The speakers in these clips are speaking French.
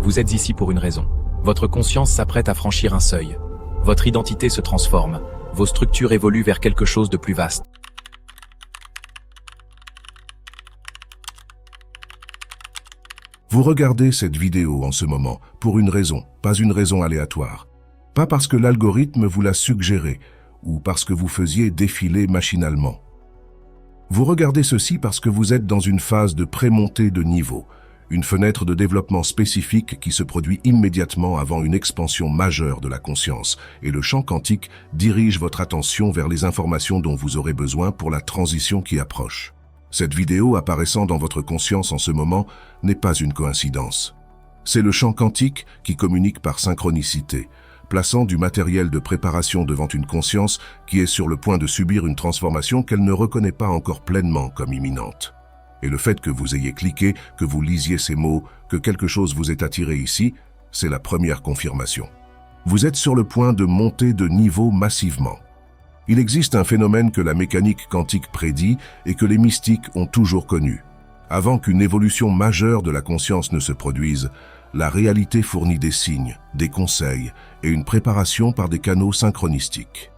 Vous êtes ici pour une raison. Votre conscience s'apprête à franchir un seuil. Votre identité se transforme. Vos structures évoluent vers quelque chose de plus vaste. Vous regardez cette vidéo en ce moment pour une raison, pas une raison aléatoire. Pas parce que l'algorithme vous l'a suggéré ou parce que vous faisiez défiler machinalement. Vous regardez ceci parce que vous êtes dans une phase de prémontée de niveau, une fenêtre de développement spécifique qui se produit immédiatement avant une expansion majeure de la conscience, et le champ quantique dirige votre attention vers les informations dont vous aurez besoin pour la transition qui approche. Cette vidéo apparaissant dans votre conscience en ce moment n'est pas une coïncidence. C'est le champ quantique qui communique par synchronicité, plaçant du matériel de préparation devant une conscience qui est sur le point de subir une transformation qu'elle ne reconnaît pas encore pleinement comme imminente. Et le fait que vous ayez cliqué, que vous lisiez ces mots, que quelque chose vous est attiré ici, c'est la première confirmation. Vous êtes sur le point de monter de niveau massivement. Il existe un phénomène que la mécanique quantique prédit et que les mystiques ont toujours connu. Avant qu'une évolution majeure de la conscience ne se produise, la réalité fournit des signes, des conseils et une préparation par des canaux synchronistiques.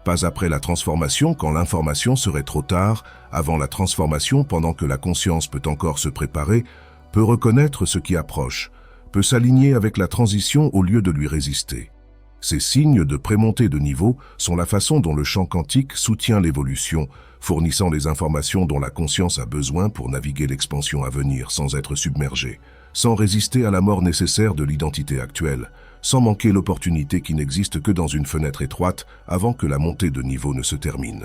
Pas après la transformation, quand l'information serait trop tard, avant la transformation, pendant que la conscience peut encore se préparer, peut reconnaître ce qui approche, peut s'aligner avec la transition au lieu de lui résister. Ces signes de prémontée de niveau sont la façon dont le champ quantique soutient l'évolution, fournissant les informations dont la conscience a besoin pour naviguer l'expansion à venir sans être submergée, sans résister à la mort nécessaire de l'identité actuelle, sans manquer l'opportunité qui n'existe que dans une fenêtre étroite avant que la montée de niveau ne se termine.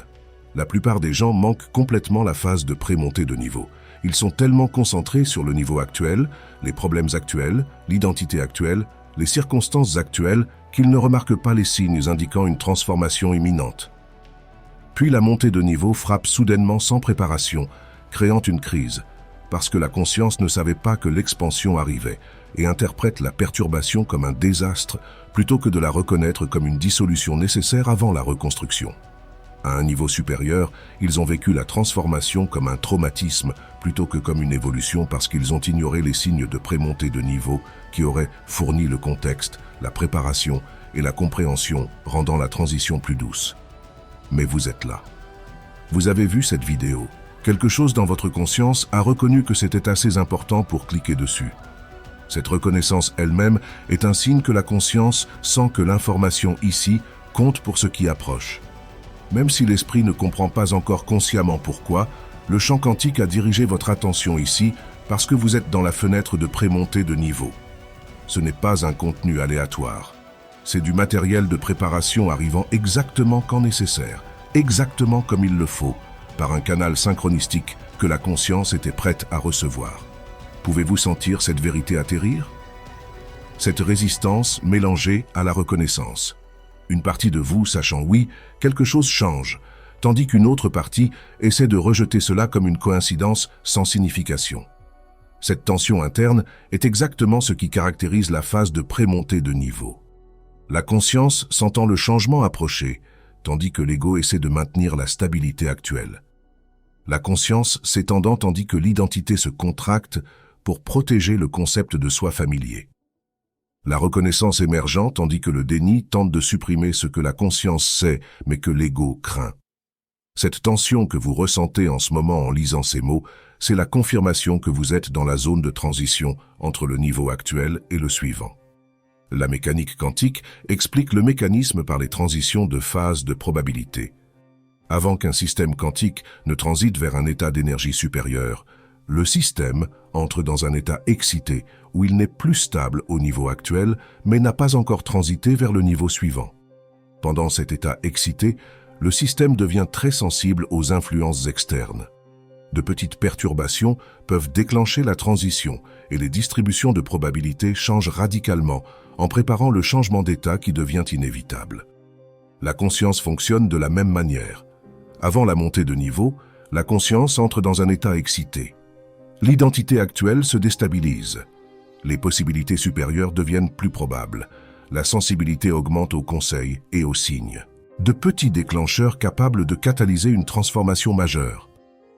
La plupart des gens manquent complètement la phase de pré-montée de niveau. Ils sont tellement concentrés sur le niveau actuel, les problèmes actuels, l'identité actuelle, les circonstances actuelles, qu'ils ne remarquent pas les signes indiquant une transformation imminente. Puis la montée de niveau frappe soudainement sans préparation, créant une crise, parce que la conscience ne savait pas que l'expansion arrivait, et interprète la perturbation comme un désastre plutôt que de la reconnaître comme une dissolution nécessaire avant la reconstruction. À un niveau supérieur, ils ont vécu la transformation comme un traumatisme plutôt que comme une évolution parce qu'ils ont ignoré les signes de prémontée de niveau qui auraient fourni le contexte, la préparation et la compréhension, rendant la transition plus douce. Mais vous êtes là. Vous avez vu cette vidéo. Quelque chose dans votre conscience a reconnu que c'était assez important pour cliquer dessus. Cette reconnaissance elle-même est un signe que la conscience sent que l'information ici compte pour ce qui approche. Même si l'esprit ne comprend pas encore consciemment pourquoi, le champ quantique a dirigé votre attention ici parce que vous êtes dans la fenêtre de prémontée de niveau. Ce n'est pas un contenu aléatoire. C'est du matériel de préparation arrivant exactement quand nécessaire, exactement comme il le faut, par un canal synchronistique que la conscience était prête à recevoir. Pouvez-vous sentir cette vérité atterrir? Cette résistance mélangée à la reconnaissance. Une partie de vous sachant oui, quelque chose change, tandis qu'une autre partie essaie de rejeter cela comme une coïncidence sans signification. Cette tension interne est exactement ce qui caractérise la phase de prémontée de niveau. La conscience sentant le changement approcher, tandis que l'ego essaie de maintenir la stabilité actuelle. La conscience s'étendant tandis que l'identité se contracte pour protéger le concept de soi familier. La reconnaissance émergeant tandis que le déni tente de supprimer ce que la conscience sait mais que l'ego craint. Cette tension que vous ressentez en ce moment en lisant ces mots, c'est la confirmation que vous êtes dans la zone de transition entre le niveau actuel et le suivant. La mécanique quantique explique le mécanisme par les transitions de phase de probabilité. Avant qu'un système quantique ne transite vers un état d'énergie supérieure, le système entre dans un état excité où il n'est plus stable au niveau actuel mais n'a pas encore transité vers le niveau suivant. Pendant cet état excité, le système devient très sensible aux influences externes. De petites perturbations peuvent déclencher la transition et les distributions de probabilités changent radicalement en préparant le changement d'état qui devient inévitable. La conscience fonctionne de la même manière. Avant la montée de niveau, la conscience entre dans un état excité. L'identité actuelle se déstabilise. Les possibilités supérieures deviennent plus probables. La sensibilité augmente aux conseils et aux signes. De petits déclencheurs capables de catalyser une transformation majeure.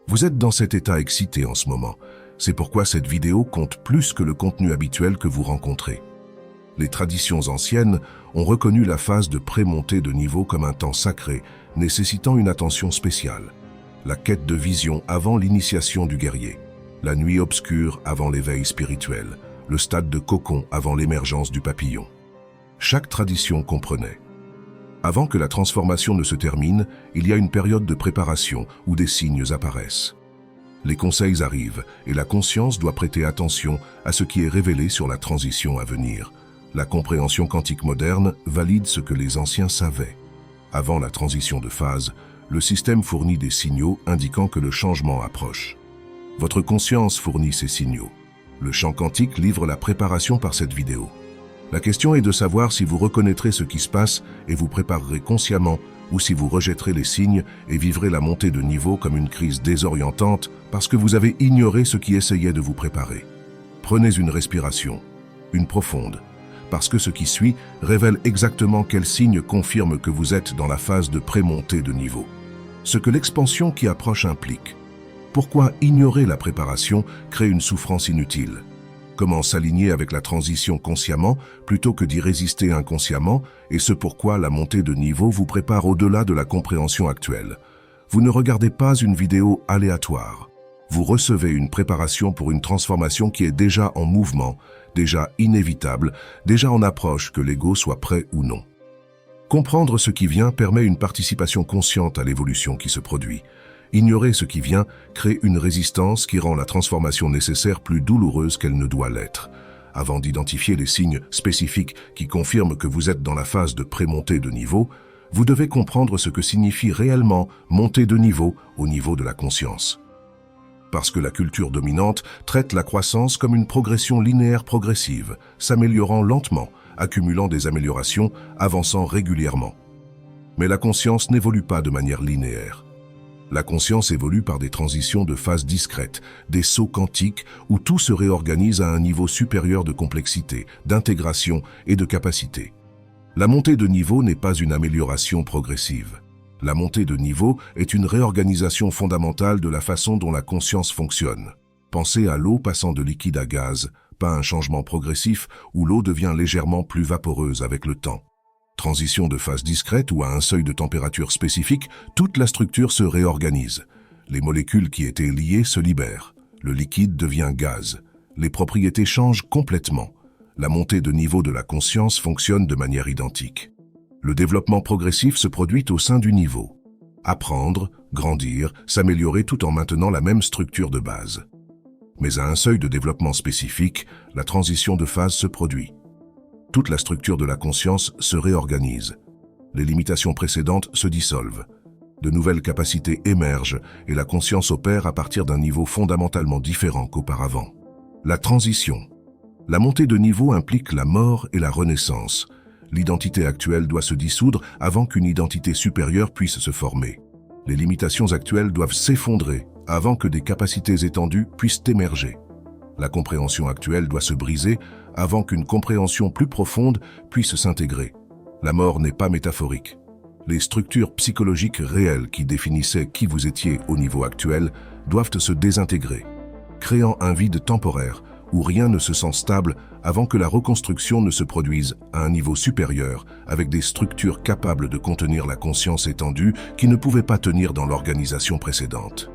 Vous êtes dans cet état excité en ce moment. C'est pourquoi cette vidéo compte plus que le contenu habituel que vous rencontrez. Les traditions anciennes ont reconnu la phase de pré-montée de niveau comme un temps sacré, nécessitant une attention spéciale. La quête de vision avant l'initiation du guerrier, la nuit obscure avant l'éveil spirituel, le stade de cocon avant l'émergence du papillon. Chaque tradition comprenait. Avant que la transformation ne se termine, il y a une période de préparation où des signes apparaissent. Les conseils arrivent et la conscience doit prêter attention à ce qui est révélé sur la transition à venir. La compréhension quantique moderne valide ce que les anciens savaient. Avant la transition de phase, le système fournit des signaux indiquant que le changement approche. Votre conscience fournit ces signaux. Le champ quantique livre la préparation par cette vidéo. La question est de savoir si vous reconnaîtrez ce qui se passe et vous préparerez consciemment, ou si vous rejetterez les signes et vivrez la montée de niveau comme une crise désorientante parce que vous avez ignoré ce qui essayait de vous préparer. Prenez une respiration, une profonde, parce que ce qui suit révèle exactement quel signe confirme que vous êtes dans la phase de pré-montée de niveau. Ce que l'expansion qui approche implique. Pourquoi ignorer la préparation crée une souffrance inutile? Comment s'aligner avec la transition consciemment plutôt que d'y résister inconsciemment, et ce pourquoi la montée de niveau vous prépare au-delà de la compréhension actuelle. Vous ne regardez pas une vidéo aléatoire. Vous recevez une préparation pour une transformation qui est déjà en mouvement, déjà inévitable, déjà en approche que l'ego soit prêt ou non. Comprendre ce qui vient permet une participation consciente à l'évolution qui se produit. Ignorer ce qui vient crée une résistance qui rend la transformation nécessaire plus douloureuse qu'elle ne doit l'être. Avant d'identifier les signes spécifiques qui confirment que vous êtes dans la phase de pré-montée de niveau, vous devez comprendre ce que signifie réellement monter de niveau au niveau de la conscience. Parce que la culture dominante traite la croissance comme une progression linéaire progressive, s'améliorant lentement, accumulant des améliorations, avançant régulièrement. Mais la conscience n'évolue pas de manière linéaire. La conscience évolue par des transitions de phase discrètes, des sauts quantiques où tout se réorganise à un niveau supérieur de complexité, d'intégration et de capacité. La montée de niveau n'est pas une amélioration progressive. La montée de niveau est une réorganisation fondamentale de la façon dont la conscience fonctionne. Pensez à l'eau passant de liquide à gaz, pas un changement progressif où l'eau devient légèrement plus vaporeuse avec le temps. Transition de phase discrète ou à un seuil de température spécifique, toute la structure se réorganise. Les molécules qui étaient liées se libèrent. Le liquide devient gaz. Les propriétés changent complètement. La montée de niveau de la conscience fonctionne de manière identique. Le développement progressif se produit au sein du niveau. Apprendre, grandir, s'améliorer tout en maintenant la même structure de base. Mais à un seuil de développement spécifique, la transition de phase se produit. Toute la structure de la conscience se réorganise. Les limitations précédentes se dissolvent. De nouvelles capacités émergent et la conscience opère à partir d'un niveau fondamentalement différent qu'auparavant. La transition. La montée de niveau implique la mort et la renaissance. L'identité actuelle doit se dissoudre avant qu'une identité supérieure puisse se former. Les limitations actuelles doivent s'effondrer avant que des capacités étendues puissent émerger. La compréhension actuelle doit se briser avant qu'une compréhension plus profonde puisse s'intégrer. La mort n'est pas métaphorique. Les structures psychologiques réelles qui définissaient qui vous étiez au niveau actuel doivent se désintégrer, créant un vide temporaire où rien ne se sent stable avant que la reconstruction ne se produise à un niveau supérieur avec des structures capables de contenir la conscience étendue qui ne pouvaient pas tenir dans l'organisation précédente.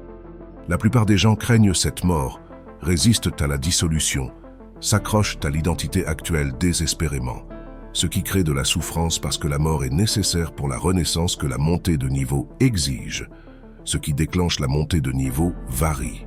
La plupart des gens craignent cette mort, résistent à la dissolution, s'accrochent à l'identité actuelle désespérément, ce qui crée de la souffrance parce que la mort est nécessaire pour la renaissance que la montée de niveau exige. Ce qui déclenche la montée de niveau varie.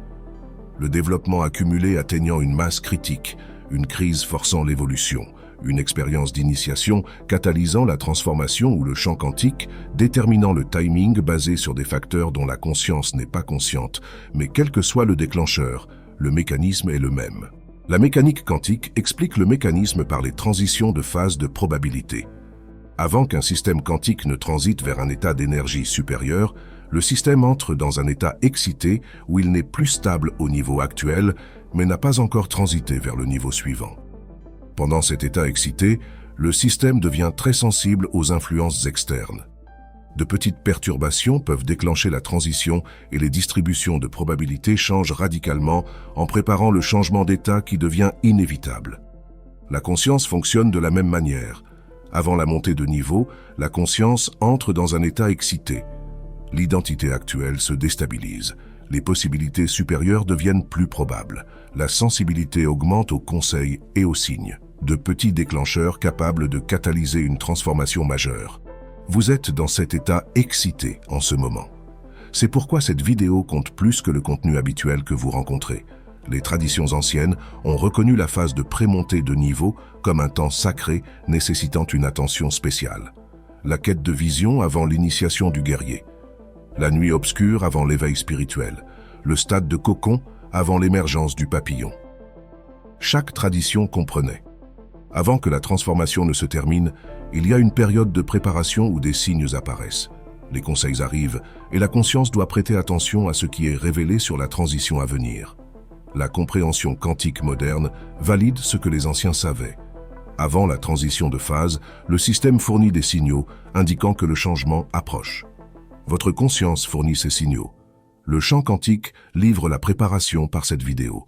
Le développement accumulé atteignant une masse critique, une crise forçant l'évolution, une expérience d'initiation catalysant la transformation ou le champ quantique, déterminant le timing basé sur des facteurs dont la conscience n'est pas consciente, mais quel que soit le déclencheur, le mécanisme est le même. La mécanique quantique explique le mécanisme par les transitions de phase de probabilité. Avant qu'un système quantique ne transite vers un état d'énergie supérieur, le système entre dans un état excité où il n'est plus stable au niveau actuel, mais n'a pas encore transité vers le niveau suivant. Pendant cet état excité, le système devient très sensible aux influences externes. De petites perturbations peuvent déclencher la transition et les distributions de probabilités changent radicalement en préparant le changement d'état qui devient inévitable. La conscience fonctionne de la même manière. Avant la montée de niveau, la conscience entre dans un état excité. L'identité actuelle se déstabilise. Les possibilités supérieures deviennent plus probables. La sensibilité augmente aux conseils et aux signes. De petits déclencheurs capables de catalyser une transformation majeure. Vous êtes dans cet état excité en ce moment. C'est pourquoi cette vidéo compte plus que le contenu habituel que vous rencontrez. Les traditions anciennes ont reconnu la phase de prémontée de niveau comme un temps sacré nécessitant une attention spéciale. La quête de vision avant l'initiation du guerrier. La nuit obscure avant l'éveil spirituel. Le stade de cocon avant l'émergence du papillon. Chaque tradition comprenait. Avant que la transformation ne se termine, il y a une période de préparation où des signes apparaissent. Les conseils arrivent et la conscience doit prêter attention à ce qui est révélé sur la transition à venir. La compréhension quantique moderne valide ce que les anciens savaient. Avant la transition de phase, le système fournit des signaux indiquant que le changement approche. Votre conscience fournit ces signaux. Le champ quantique livre la préparation par cette vidéo.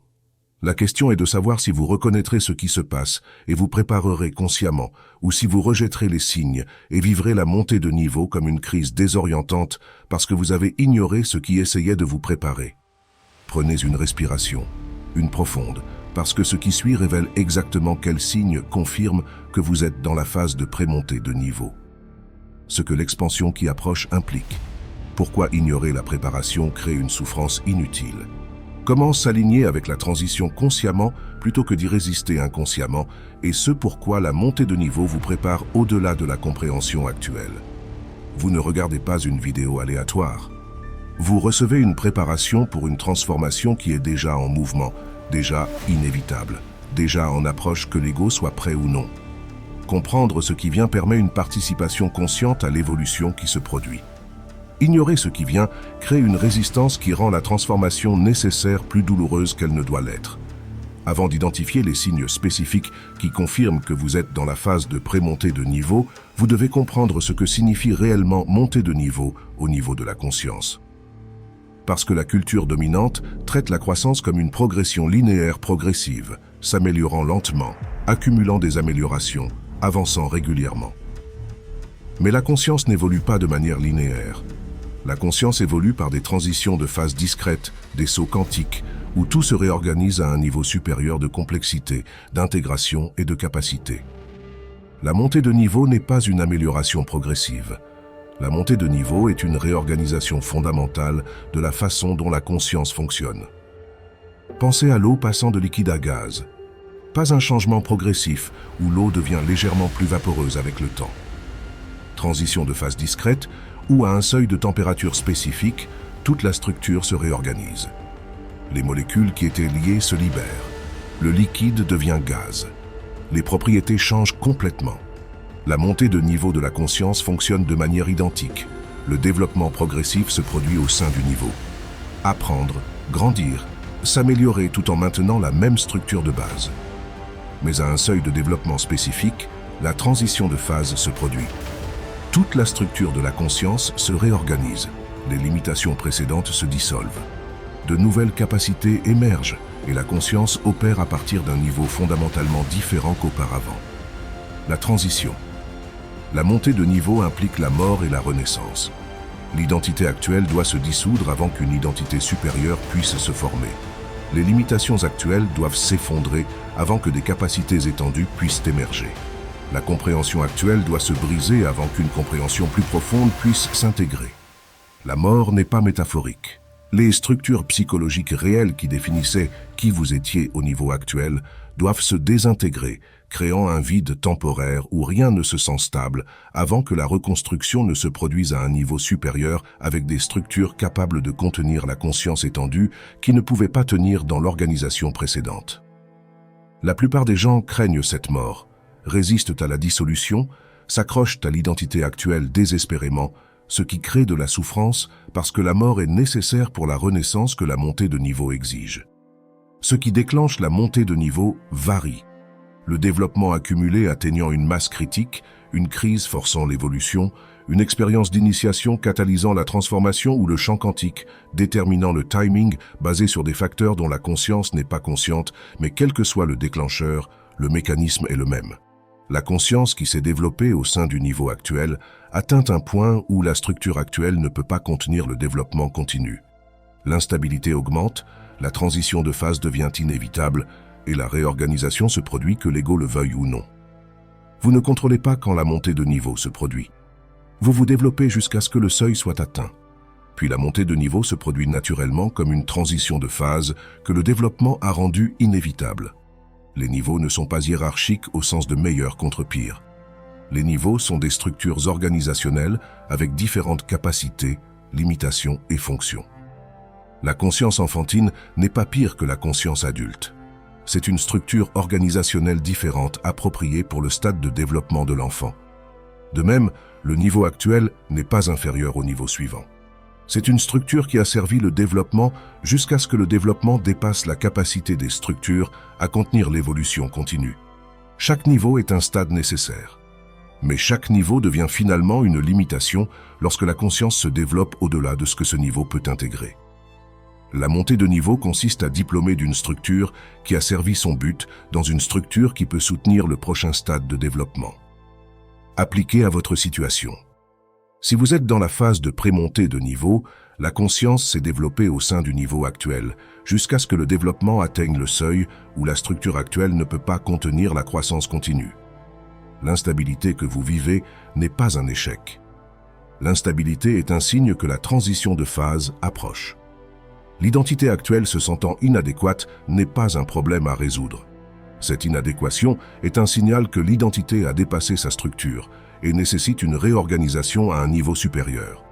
La question est de savoir si vous reconnaîtrez ce qui se passe et vous préparerez consciemment, ou si vous rejetterez les signes et vivrez la montée de niveau comme une crise désorientante parce que vous avez ignoré ce qui essayait de vous préparer. Prenez une respiration, une profonde, parce que ce qui suit révèle exactement quel signe confirme que vous êtes dans la phase de prémontée de niveau. Ce que l'expansion qui approche implique. Pourquoi ignorer la préparation crée une souffrance inutile? Comment s'aligner avec la transition consciemment plutôt que d'y résister inconsciemment, et ce pourquoi la montée de niveau vous prépare au-delà de la compréhension actuelle. Vous ne regardez pas une vidéo aléatoire. Vous recevez une préparation pour une transformation qui est déjà en mouvement, déjà inévitable, déjà en approche que l'ego soit prêt ou non. Comprendre ce qui vient permet une participation consciente à l'évolution qui se produit. Ignorer ce qui vient crée une résistance qui rend la transformation nécessaire plus douloureuse qu'elle ne doit l'être. Avant d'identifier les signes spécifiques qui confirment que vous êtes dans la phase de prémontée de niveau, vous devez comprendre ce que signifie réellement monter de niveau au niveau de la conscience. Parce que la culture dominante traite la croissance comme une progression linéaire progressive, s'améliorant lentement, accumulant des améliorations, avançant régulièrement. Mais la conscience n'évolue pas de manière linéaire. La conscience évolue par des transitions de phases discrètes, des sauts quantiques, où tout se réorganise à un niveau supérieur de complexité, d'intégration et de capacité. La montée de niveau n'est pas une amélioration progressive. La montée de niveau est une réorganisation fondamentale de la façon dont la conscience fonctionne. Pensez à l'eau passant de liquide à gaz. Pas un changement progressif où l'eau devient légèrement plus vaporeuse avec le temps. Transition de phase discrète où à un seuil de température spécifique, toute la structure se réorganise. Les molécules qui étaient liées se libèrent. Le liquide devient gaz. Les propriétés changent complètement. La montée de niveau de la conscience fonctionne de manière identique. Le développement progressif se produit au sein du niveau. Apprendre, grandir, s'améliorer tout en maintenant la même structure de base. Mais à un seuil de développement spécifique, la transition de phase se produit. Toute la structure de la conscience se réorganise. Les limitations précédentes se dissolvent. De nouvelles capacités émergent et la conscience opère à partir d'un niveau fondamentalement différent qu'auparavant. La transition. La montée de niveau implique la mort et la renaissance. L'identité actuelle doit se dissoudre avant qu'une identité supérieure puisse se former. Les limitations actuelles doivent s'effondrer avant que des capacités étendues puissent émerger. La compréhension actuelle doit se briser avant qu'une compréhension plus profonde puisse s'intégrer. La mort n'est pas métaphorique. Les structures psychologiques réelles qui définissaient qui vous étiez au niveau actuel doivent se désintégrer, créant un vide temporaire où rien ne se sent stable avant que la reconstruction ne se produise à un niveau supérieur avec des structures capables de contenir la conscience étendue qui ne pouvaient pas tenir dans l'organisation précédente. La plupart des gens craignent cette mort, résistent à la dissolution, s'accrochent à l'identité actuelle désespérément, ce qui crée de la souffrance parce que la mort est nécessaire pour la renaissance que la montée de niveau exige. Ce qui déclenche la montée de niveau varie. Le développement accumulé atteignant une masse critique, une crise forçant l'évolution, une expérience d'initiation catalysant la transformation ou le champ quantique, déterminant le timing basé sur des facteurs dont la conscience n'est pas consciente, mais quel que soit le déclencheur, le mécanisme est le même. La conscience qui s'est développée au sein du niveau actuel atteint un point où la structure actuelle ne peut pas contenir le développement continu. L'instabilité augmente, la transition de phase devient inévitable et la réorganisation se produit que l'ego le veuille ou non. Vous ne contrôlez pas quand la montée de niveau se produit. Vous vous développez jusqu'à ce que le seuil soit atteint. Puis la montée de niveau se produit naturellement comme une transition de phase que le développement a rendue inévitable. Les niveaux ne sont pas hiérarchiques au sens de meilleur contre pire. Les niveaux sont des structures organisationnelles avec différentes capacités, limitations et fonctions. La conscience enfantine n'est pas pire que la conscience adulte. C'est une structure organisationnelle différente appropriée pour le stade de développement de l'enfant. De même, le niveau actuel n'est pas inférieur au niveau suivant. C'est une structure qui a servi le développement jusqu'à ce que le développement dépasse la capacité des structures à contenir l'évolution continue. Chaque niveau est un stade nécessaire. Mais chaque niveau devient finalement une limitation lorsque la conscience se développe au-delà de ce que ce niveau peut intégrer. La montée de niveau consiste à diplômer d'une structure qui a servi son but dans une structure qui peut soutenir le prochain stade de développement. Appliqué à votre situation. Si vous êtes dans la phase de prémontée de niveau, la conscience s'est développée au sein du niveau actuel, jusqu'à ce que le développement atteigne le seuil où la structure actuelle ne peut pas contenir la croissance continue. L'instabilité que vous vivez n'est pas un échec. L'instabilité est un signe que la transition de phase approche. L'identité actuelle se sentant inadéquate n'est pas un problème à résoudre. Cette inadéquation est un signal que l'identité a dépassé sa structure et nécessite une réorganisation à un niveau supérieur.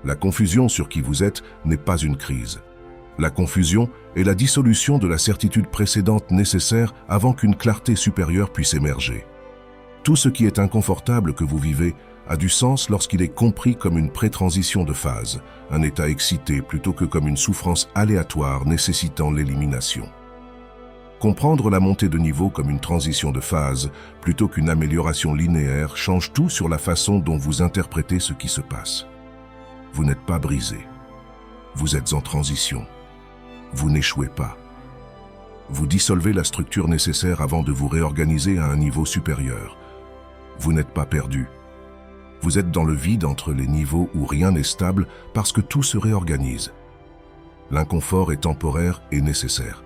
La confusion sur qui vous êtes n'est pas une crise. La confusion est la dissolution de la certitude précédente nécessaire avant qu'une clarté supérieure puisse émerger. Tout ce qui est inconfortable que vous vivez a du sens lorsqu'il est compris comme une pré-transition de phase, un état excité plutôt que comme une souffrance aléatoire nécessitant l'élimination. Comprendre la montée de niveau comme une transition de phase plutôt qu'une amélioration linéaire change tout sur la façon dont vous interprétez ce qui se passe. Vous n'êtes pas brisé. Vous êtes en transition. Vous n'échouez pas. Vous dissolvez la structure nécessaire avant de vous réorganiser à un niveau supérieur. Vous n'êtes pas perdu. Vous êtes dans le vide entre les niveaux où rien n'est stable parce que tout se réorganise. L'inconfort est temporaire et nécessaire.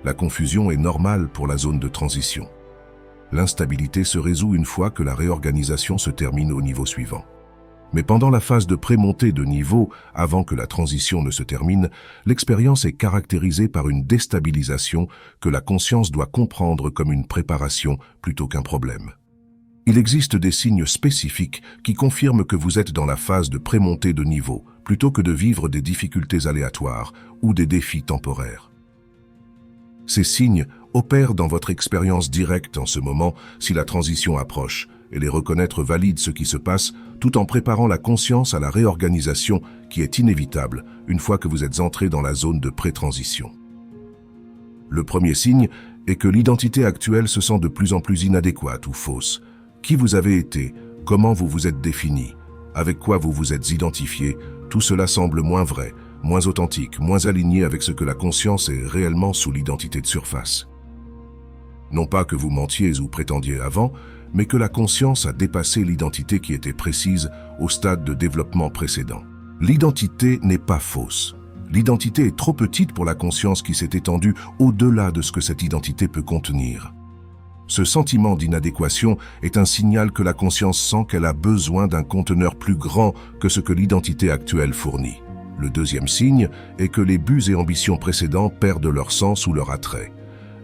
La confusion est normale pour la zone de transition. L'instabilité se résout une fois que la réorganisation se termine au niveau suivant. Mais pendant la phase de prémontée de niveau, avant que la transition ne se termine, l'expérience est caractérisée par une déstabilisation que la conscience doit comprendre comme une préparation plutôt qu'un problème. Il existe des signes spécifiques qui confirment que vous êtes dans la phase de prémontée de niveau, plutôt que de vivre des difficultés aléatoires ou des défis temporaires. Ces signes opèrent dans votre expérience directe en ce moment si la transition approche, et les reconnaître valide ce qui se passe tout en préparant la conscience à la réorganisation qui est inévitable une fois que vous êtes entré dans la zone de pré-transition. Le premier signe est que l'identité actuelle se sent de plus en plus inadéquate ou fausse. Qui vous avez été, comment vous vous êtes défini, avec quoi vous vous êtes identifié, tout cela semble moins vrai, moins authentique, moins aligné avec ce que la conscience est réellement sous l'identité de surface. Non pas que vous mentiez ou prétendiez avant, mais que la conscience a dépassé l'identité qui était précise au stade de développement précédent. L'identité n'est pas fausse. L'identité est trop petite pour la conscience qui s'est étendue au-delà de ce que cette identité peut contenir. Ce sentiment d'inadéquation est un signal que la conscience sent qu'elle a besoin d'un conteneur plus grand que ce que l'identité actuelle fournit. Le deuxième signe est que les buts et ambitions précédents perdent leur sens ou leur attrait.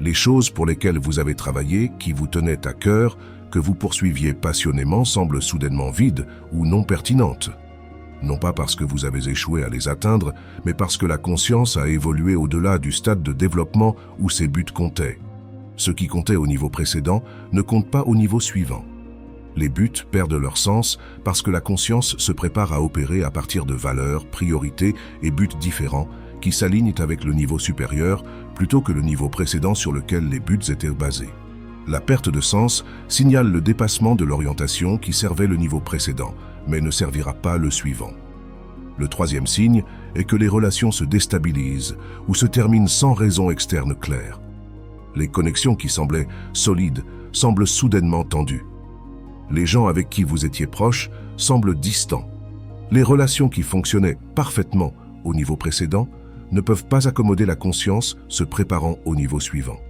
Les choses pour lesquelles vous avez travaillé, qui vous tenaient à cœur, que vous poursuiviez passionnément semblent soudainement vides ou non pertinentes. Non pas parce que vous avez échoué à les atteindre, mais parce que la conscience a évolué au-delà du stade de développement où ces buts comptaient. Ce qui comptait au niveau précédent ne compte pas au niveau suivant. Les buts perdent leur sens parce que la conscience se prépare à opérer à partir de valeurs, priorités et buts différents qui s'alignent avec le niveau supérieur plutôt que le niveau précédent sur lequel les buts étaient basés. La perte de sens signale le dépassement de l'orientation qui servait le niveau précédent, mais ne servira pas le suivant. Le troisième signe est que les relations se déstabilisent ou se terminent sans raison externe claire. Les connexions qui semblaient solides semblent soudainement tendues. Les gens avec qui vous étiez proches semblent distants. Les relations qui fonctionnaient parfaitement au niveau précédent ne peuvent pas accommoder la conscience se préparant au niveau suivant.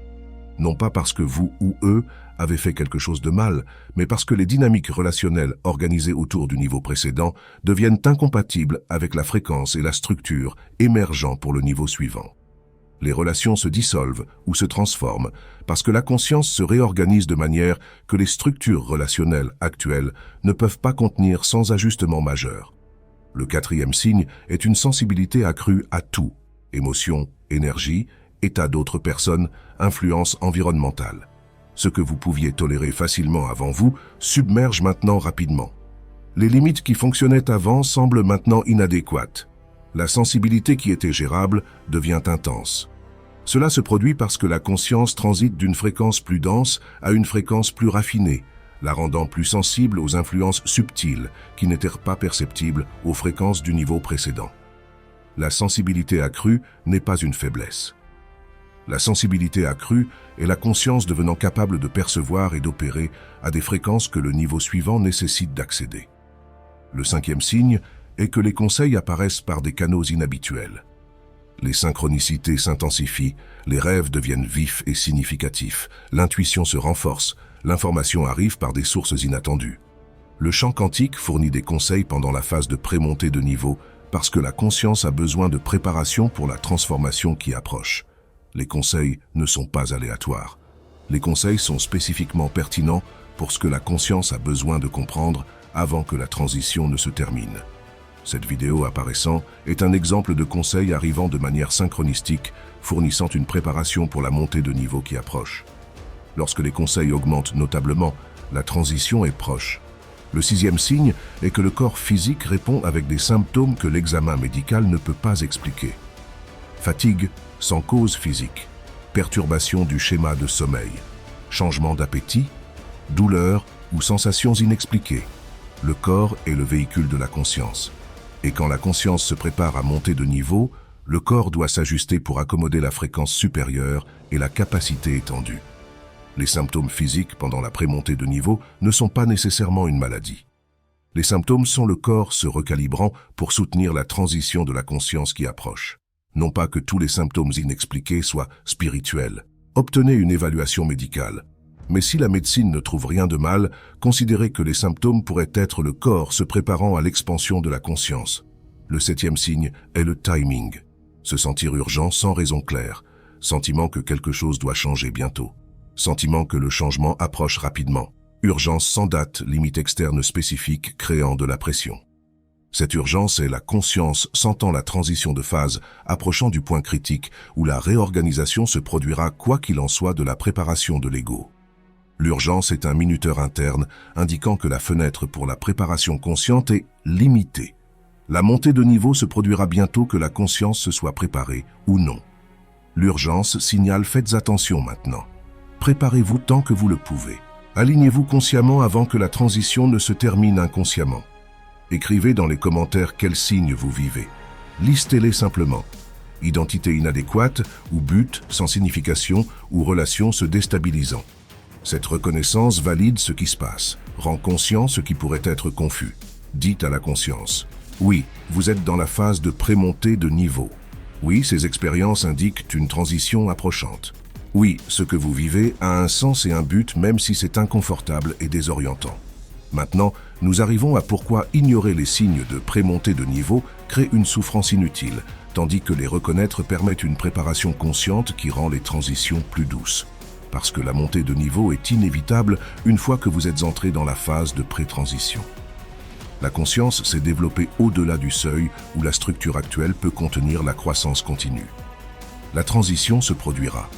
Non pas parce que vous ou eux avez fait quelque chose de mal, mais parce que les dynamiques relationnelles organisées autour du niveau précédent deviennent incompatibles avec la fréquence et la structure émergeant pour le niveau suivant. Les relations se dissolvent ou se transforment parce que la conscience se réorganise de manière que les structures relationnelles actuelles ne peuvent pas contenir sans ajustement majeur. Le quatrième signe est une sensibilité accrue à tout, émotions, énergie, état d'autres personnes, influence environnementale. Ce que vous pouviez tolérer facilement avant vous submerge maintenant rapidement. Les limites qui fonctionnaient avant semblent maintenant inadéquates. La sensibilité qui était gérable devient intense. Cela se produit parce que la conscience transite d'une fréquence plus dense à une fréquence plus raffinée, la rendant plus sensible aux influences subtiles qui n'étaient pas perceptibles aux fréquences du niveau précédent. La sensibilité accrue n'est pas une faiblesse. La sensibilité accrue est la conscience devenant capable de percevoir et d'opérer à des fréquences que le niveau suivant nécessite d'accéder. Le cinquième signe est que les conseils apparaissent par des canaux inhabituels. Les synchronicités s'intensifient, les rêves deviennent vifs et significatifs, l'intuition se renforce, l'information arrive par des sources inattendues. Le champ quantique fournit des conseils pendant la phase de prémontée de niveau parce que la conscience a besoin de préparation pour la transformation qui approche. Les conseils ne sont pas aléatoires. Les conseils sont spécifiquement pertinents pour ce que la conscience a besoin de comprendre avant que la transition ne se termine. Cette vidéo apparaissant est un exemple de conseil arrivant de manière synchronistique, fournissant une préparation pour la montée de niveau qui approche. Lorsque les conseils augmentent notablement, la transition est proche. Le sixième signe est que le corps physique répond avec des symptômes que l'examen médical ne peut pas expliquer. Fatigue sans cause physique, perturbation du schéma de sommeil, changement d'appétit, douleur ou sensations inexpliquées. Le corps est le véhicule de la conscience. Et quand la conscience se prépare à monter de niveau, le corps doit s'ajuster pour accommoder la fréquence supérieure et la capacité étendue. Les symptômes physiques pendant la prémontée de niveau ne sont pas nécessairement une maladie. Les symptômes sont le corps se recalibrant pour soutenir la transition de la conscience qui approche. Non pas que tous les symptômes inexpliqués soient spirituels. Obtenez une évaluation médicale. Mais si la médecine ne trouve rien de mal, considérez que les symptômes pourraient être le corps se préparant à l'expansion de la conscience. Le septième signe est le timing. Se sentir urgent sans raison claire. Sentiment que quelque chose doit changer bientôt. Sentiment que le changement approche rapidement. Urgence sans date, limite externe spécifique créant de la pression. Cette urgence est la conscience sentant la transition de phase approchant du point critique où la réorganisation se produira quoi qu'il en soit de la préparation de l'ego. L'urgence est un minuteur interne indiquant que la fenêtre pour la préparation consciente est limitée. La montée de niveau se produira bientôt que la conscience se soit préparée ou non. L'urgence signale « Faites attention maintenant ». Préparez-vous tant que vous le pouvez. Alignez-vous consciemment avant que la transition ne se termine inconsciemment. Écrivez dans les commentaires quels signes vous vivez. Listez-les simplement. Identité inadéquate ou but sans signification ou relation se déstabilisant. Cette reconnaissance valide ce qui se passe, rend conscient ce qui pourrait être confus. Dites à la conscience. Oui, vous êtes dans la phase de prémontée de niveau. Oui, ces expériences indiquent une transition approchante. Oui, ce que vous vivez a un sens et un but même si c'est inconfortable et désorientant. Maintenant, nous arrivons à pourquoi ignorer les signes de prémontée de niveau crée une souffrance inutile, tandis que les reconnaître permet une préparation consciente qui rend les transitions plus douces. Parce que la montée de niveau est inévitable une fois que vous êtes entré dans la phase de pré-transition. La conscience s'est développée au-delà du seuil où la structure actuelle peut contenir la croissance continue. La transition se produira.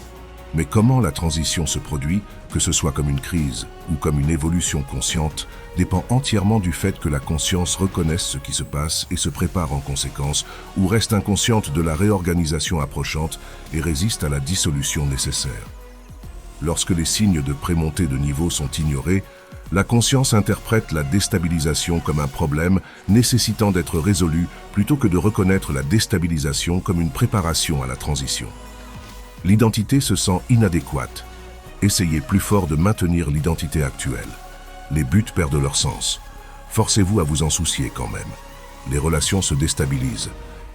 Mais comment la transition se produit, que ce soit comme une crise ou comme une évolution consciente, dépend entièrement du fait que la conscience reconnaisse ce qui se passe et se prépare en conséquence, ou reste inconsciente de la réorganisation approchante et résiste à la dissolution nécessaire. Lorsque les signes de prémontée de niveau sont ignorés, la conscience interprète la déstabilisation comme un problème nécessitant d'être résolu plutôt que de reconnaître la déstabilisation comme une préparation à la transition. L'identité se sent inadéquate. Essayez plus fort de maintenir l'identité actuelle. Les buts perdent leur sens. Forcez-vous à vous en soucier quand même. Les relations se déstabilisent.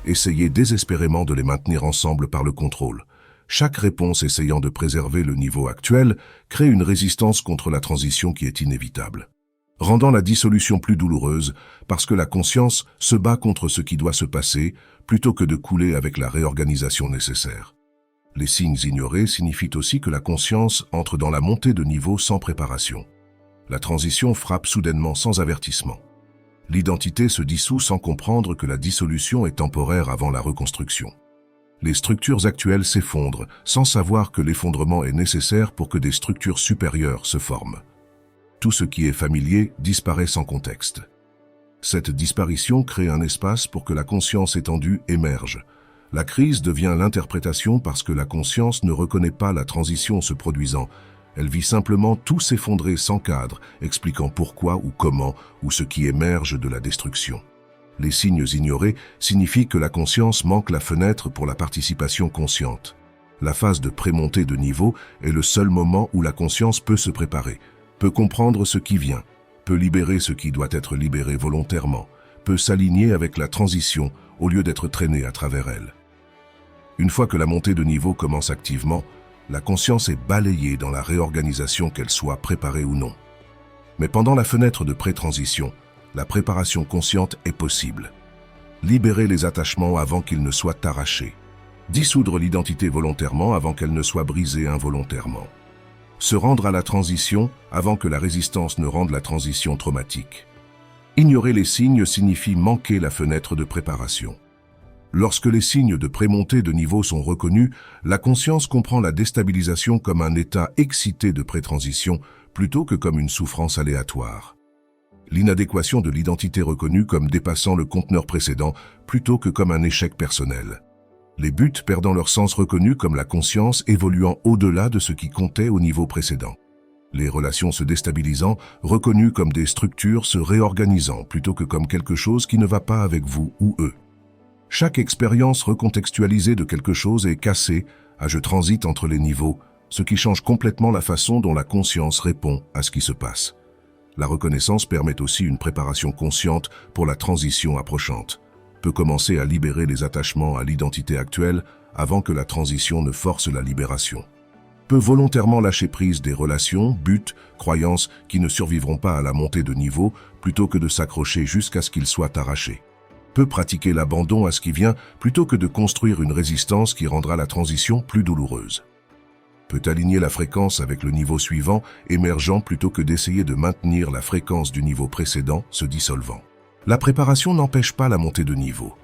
Essayez désespérément de les maintenir ensemble par le contrôle. Chaque réponse essayant de préserver le niveau actuel crée une résistance contre la transition qui est inévitable, rendant la dissolution plus douloureuse parce que la conscience se bat contre ce qui doit se passer plutôt que de couler avec la réorganisation nécessaire. Les signes ignorés signifient aussi que la conscience entre dans la montée de niveau sans préparation. La transition frappe soudainement sans avertissement. L'identité se dissout sans comprendre que la dissolution est temporaire avant la reconstruction. Les structures actuelles s'effondrent sans savoir que l'effondrement est nécessaire pour que des structures supérieures se forment. Tout ce qui est familier disparaît sans contexte. Cette disparition crée un espace pour que la conscience étendue émerge. La crise devient l'interprétation parce que la conscience ne reconnaît pas la transition se produisant. Elle vit simplement tout s'effondrer sans cadre, expliquant pourquoi ou comment ou ce qui émerge de la destruction. Les signes ignorés signifient que la conscience manque la fenêtre pour la participation consciente. La phase de prémontée de niveau est le seul moment où la conscience peut se préparer, peut comprendre ce qui vient, peut libérer ce qui doit être libéré volontairement, peut s'aligner avec la transition au lieu d'être traînée à travers elle. Une fois que la montée de niveau commence activement, la conscience est balayée dans la réorganisation qu'elle soit préparée ou non. Mais pendant la fenêtre de pré-transition, la préparation consciente est possible. Libérer les attachements avant qu'ils ne soient arrachés. Dissoudre l'identité volontairement avant qu'elle ne soit brisée involontairement. Se rendre à la transition avant que la résistance ne rende la transition traumatique. Ignorer les signes signifie manquer la fenêtre de préparation. Lorsque les signes de prémontée de niveau sont reconnus, la conscience comprend la déstabilisation comme un état excité de pré-transition plutôt que comme une souffrance aléatoire. L'inadéquation de l'identité reconnue comme dépassant le conteneur précédent plutôt que comme un échec personnel. Les buts perdant leur sens reconnu comme la conscience évoluant au-delà de ce qui comptait au niveau précédent. Les relations se déstabilisant, reconnues comme des structures se réorganisant plutôt que comme quelque chose qui ne va pas avec vous ou eux. Chaque expérience recontextualisée de quelque chose est cassée à je transite entre les niveaux, ce qui change complètement la façon dont la conscience répond à ce qui se passe. La reconnaissance permet aussi une préparation consciente pour la transition approchante, peut commencer à libérer les attachements à l'identité actuelle avant que la transition ne force la libération. Peut volontairement lâcher prise des relations, buts, croyances qui ne survivront pas à la montée de niveau plutôt que de s'accrocher jusqu'à ce qu'ils soient arrachés. Peut pratiquer l'abandon à ce qui vient plutôt que de construire une résistance qui rendra la transition plus douloureuse. Peut aligner la fréquence avec le niveau suivant, émergeant plutôt que d'essayer de maintenir la fréquence du niveau précédent, se dissolvant. La préparation n'empêche pas la montée de niveau.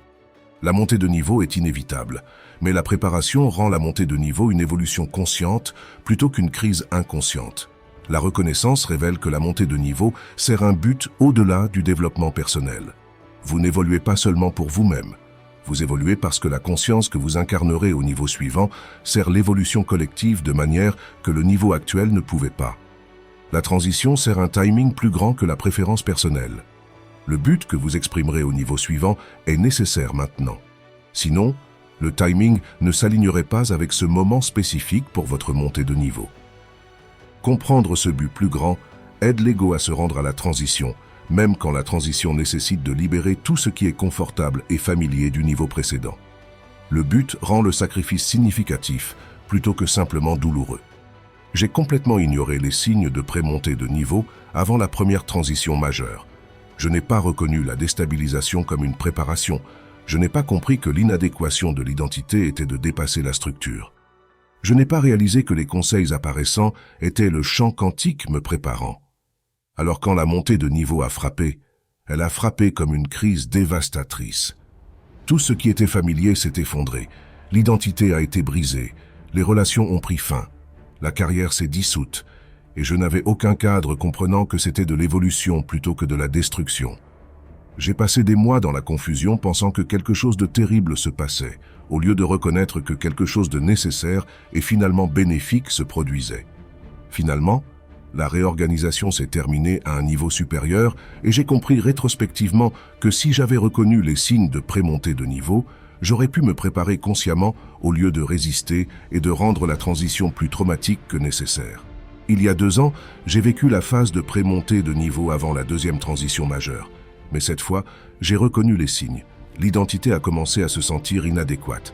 La montée de niveau est inévitable, mais la préparation rend la montée de niveau une évolution consciente plutôt qu'une crise inconsciente. La reconnaissance révèle que la montée de niveau sert un but au-delà du développement personnel. Vous n'évoluez pas seulement pour vous-même. Vous évoluez parce que la conscience que vous incarnerez au niveau suivant sert l'évolution collective de manière que le niveau actuel ne pouvait pas. La transition sert un timing plus grand que la préférence personnelle. Le but que vous exprimerez au niveau suivant est nécessaire maintenant. Sinon, le timing ne s'alignerait pas avec ce moment spécifique pour votre montée de niveau. Comprendre ce but plus grand aide l'ego à se rendre à la transition, même quand la transition nécessite de libérer tout ce qui est confortable et familier du niveau précédent. Le but rend le sacrifice significatif plutôt que simplement douloureux. J'ai complètement ignoré les signes de prémontée de niveau avant la première transition majeure. Je n'ai pas reconnu la déstabilisation comme une préparation. Je n'ai pas compris que l'inadéquation de l'identité était de dépasser la structure. Je n'ai pas réalisé que les conseils apparaissants étaient le champ quantique me préparant. Alors quand la montée de niveau a frappé, elle a frappé comme une crise dévastatrice. Tout ce qui était familier s'est effondré, l'identité a été brisée, les relations ont pris fin, la carrière s'est dissoute, et je n'avais aucun cadre comprenant que c'était de l'évolution plutôt que de la destruction. J'ai passé des mois dans la confusion pensant que quelque chose de terrible se passait, au lieu de reconnaître que quelque chose de nécessaire et finalement bénéfique se produisait. Finalement, la réorganisation s'est terminée à un niveau supérieur et j'ai compris rétrospectivement que si j'avais reconnu les signes de prémontée de niveau, j'aurais pu me préparer consciemment au lieu de résister et de rendre la transition plus traumatique que nécessaire. Il y a 2 ans, j'ai vécu la phase de prémontée de niveau avant la deuxième transition majeure. Mais cette fois, j'ai reconnu les signes. L'identité a commencé à se sentir inadéquate.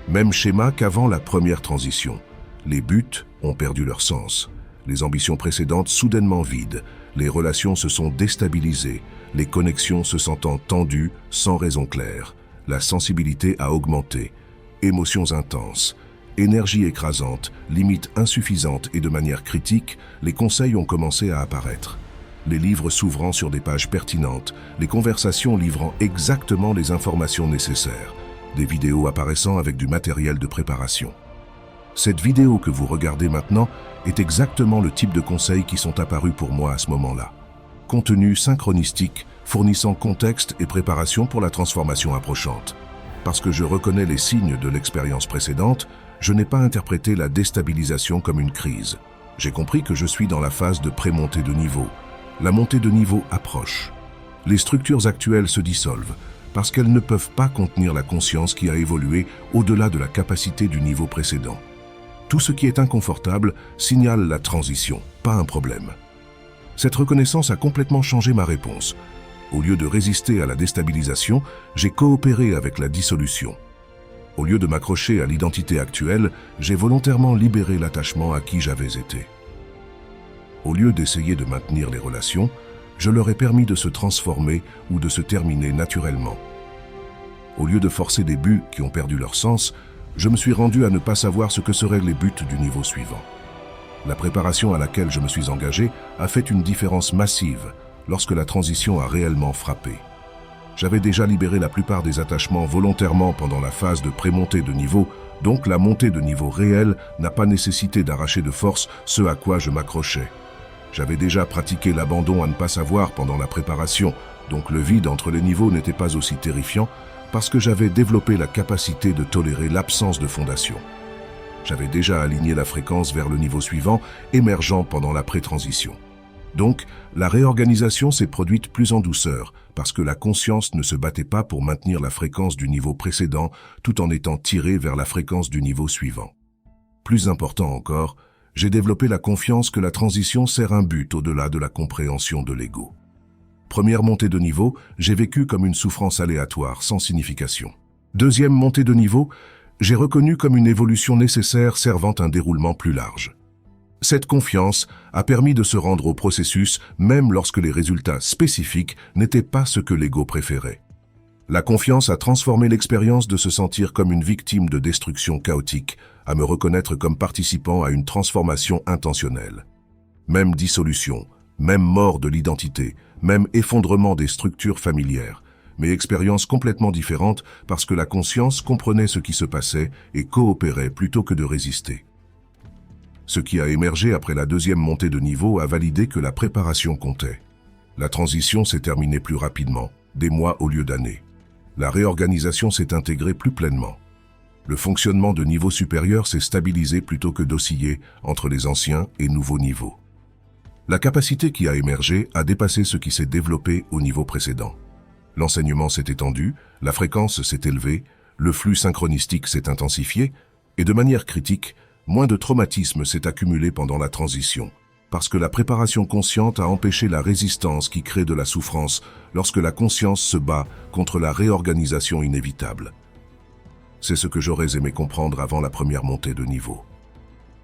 Même schéma qu'avant la première transition. Les buts ont perdu leur sens. Les ambitions précédentes soudainement vides. Les relations se sont déstabilisées. Les connexions se sentant tendues sans raison claire. La sensibilité a augmenté. Émotions intenses. Énergie écrasante, limites insuffisantes et de manière critique, les conseils ont commencé à apparaître. Les livres s'ouvrant sur des pages pertinentes, les conversations livrant exactement les informations nécessaires, des vidéos apparaissant avec du matériel de préparation. Cette vidéo que vous regardez maintenant est exactement le type de conseils qui sont apparus pour moi à ce moment-là. Contenu synchronistique, fournissant contexte et préparation pour la transformation approchante. Parce que je reconnais les signes de l'expérience précédente, je n'ai pas interprété la déstabilisation comme une crise. J'ai compris que je suis dans la phase de prémontée de niveau. La montée de niveau approche. Les structures actuelles se dissolvent parce qu'elles ne peuvent pas contenir la conscience qui a évolué au-delà de la capacité du niveau précédent. Tout ce qui est inconfortable signale la transition, pas un problème. Cette reconnaissance a complètement changé ma réponse. Au lieu de résister à la déstabilisation, j'ai coopéré avec la dissolution. Au lieu de m'accrocher à l'identité actuelle, j'ai volontairement libéré l'attachement à qui j'avais été. Au lieu d'essayer de maintenir les relations, je leur ai permis de se transformer ou de se terminer naturellement. Au lieu de forcer des buts qui ont perdu leur sens, je me suis rendu à ne pas savoir ce que seraient les buts du niveau suivant. La préparation à laquelle je me suis engagé a fait une différence massive lorsque la transition a réellement frappé. J'avais déjà libéré la plupart des attachements volontairement pendant la phase de prémontée de niveau, donc la montée de niveau réelle n'a pas nécessité d'arracher de force ce à quoi je m'accrochais. J'avais déjà pratiqué l'abandon à ne pas savoir pendant la préparation, donc le vide entre les niveaux n'était pas aussi terrifiant parce que j'avais développé la capacité de tolérer l'absence de fondation. J'avais déjà aligné la fréquence vers le niveau suivant, émergeant pendant la pré-transition. Donc, la réorganisation s'est produite plus en douceur, parce que la conscience ne se battait pas pour maintenir la fréquence du niveau précédent, tout en étant tirée vers la fréquence du niveau suivant. Plus important encore, j'ai développé la confiance que la transition sert un but au-delà de la compréhension de l'ego. Première montée de niveau, j'ai vécu comme une souffrance aléatoire, sans signification. Deuxième montée de niveau, j'ai reconnu comme une évolution nécessaire servant un déroulement plus large. Cette confiance a permis de se rendre au processus même lorsque les résultats spécifiques n'étaient pas ce que l'ego préférait. La confiance a transformé l'expérience de se sentir comme une victime de destruction chaotique, à me reconnaître comme participant à une transformation intentionnelle. Même dissolution, même mort de l'identité, même effondrement des structures familières, mais expériences complètement différentes parce que la conscience comprenait ce qui se passait et coopérait plutôt que de résister. Ce qui a émergé après la deuxième montée de niveau a validé que la préparation comptait. La transition s'est terminée plus rapidement, des mois au lieu d'années. La réorganisation s'est intégrée plus pleinement. Le fonctionnement de niveau supérieur s'est stabilisé plutôt que d'osciller entre les anciens et nouveaux niveaux. La capacité qui a émergé a dépassé ce qui s'est développé au niveau précédent. L'enseignement s'est étendu, la fréquence s'est élevée, le flux synchronistique s'est intensifié, et de manière critique, moins de traumatisme s'est accumulé pendant la transition, parce que la préparation consciente a empêché la résistance qui crée de la souffrance lorsque la conscience se bat contre la réorganisation inévitable. C'est ce que j'aurais aimé comprendre avant la première montée de niveau.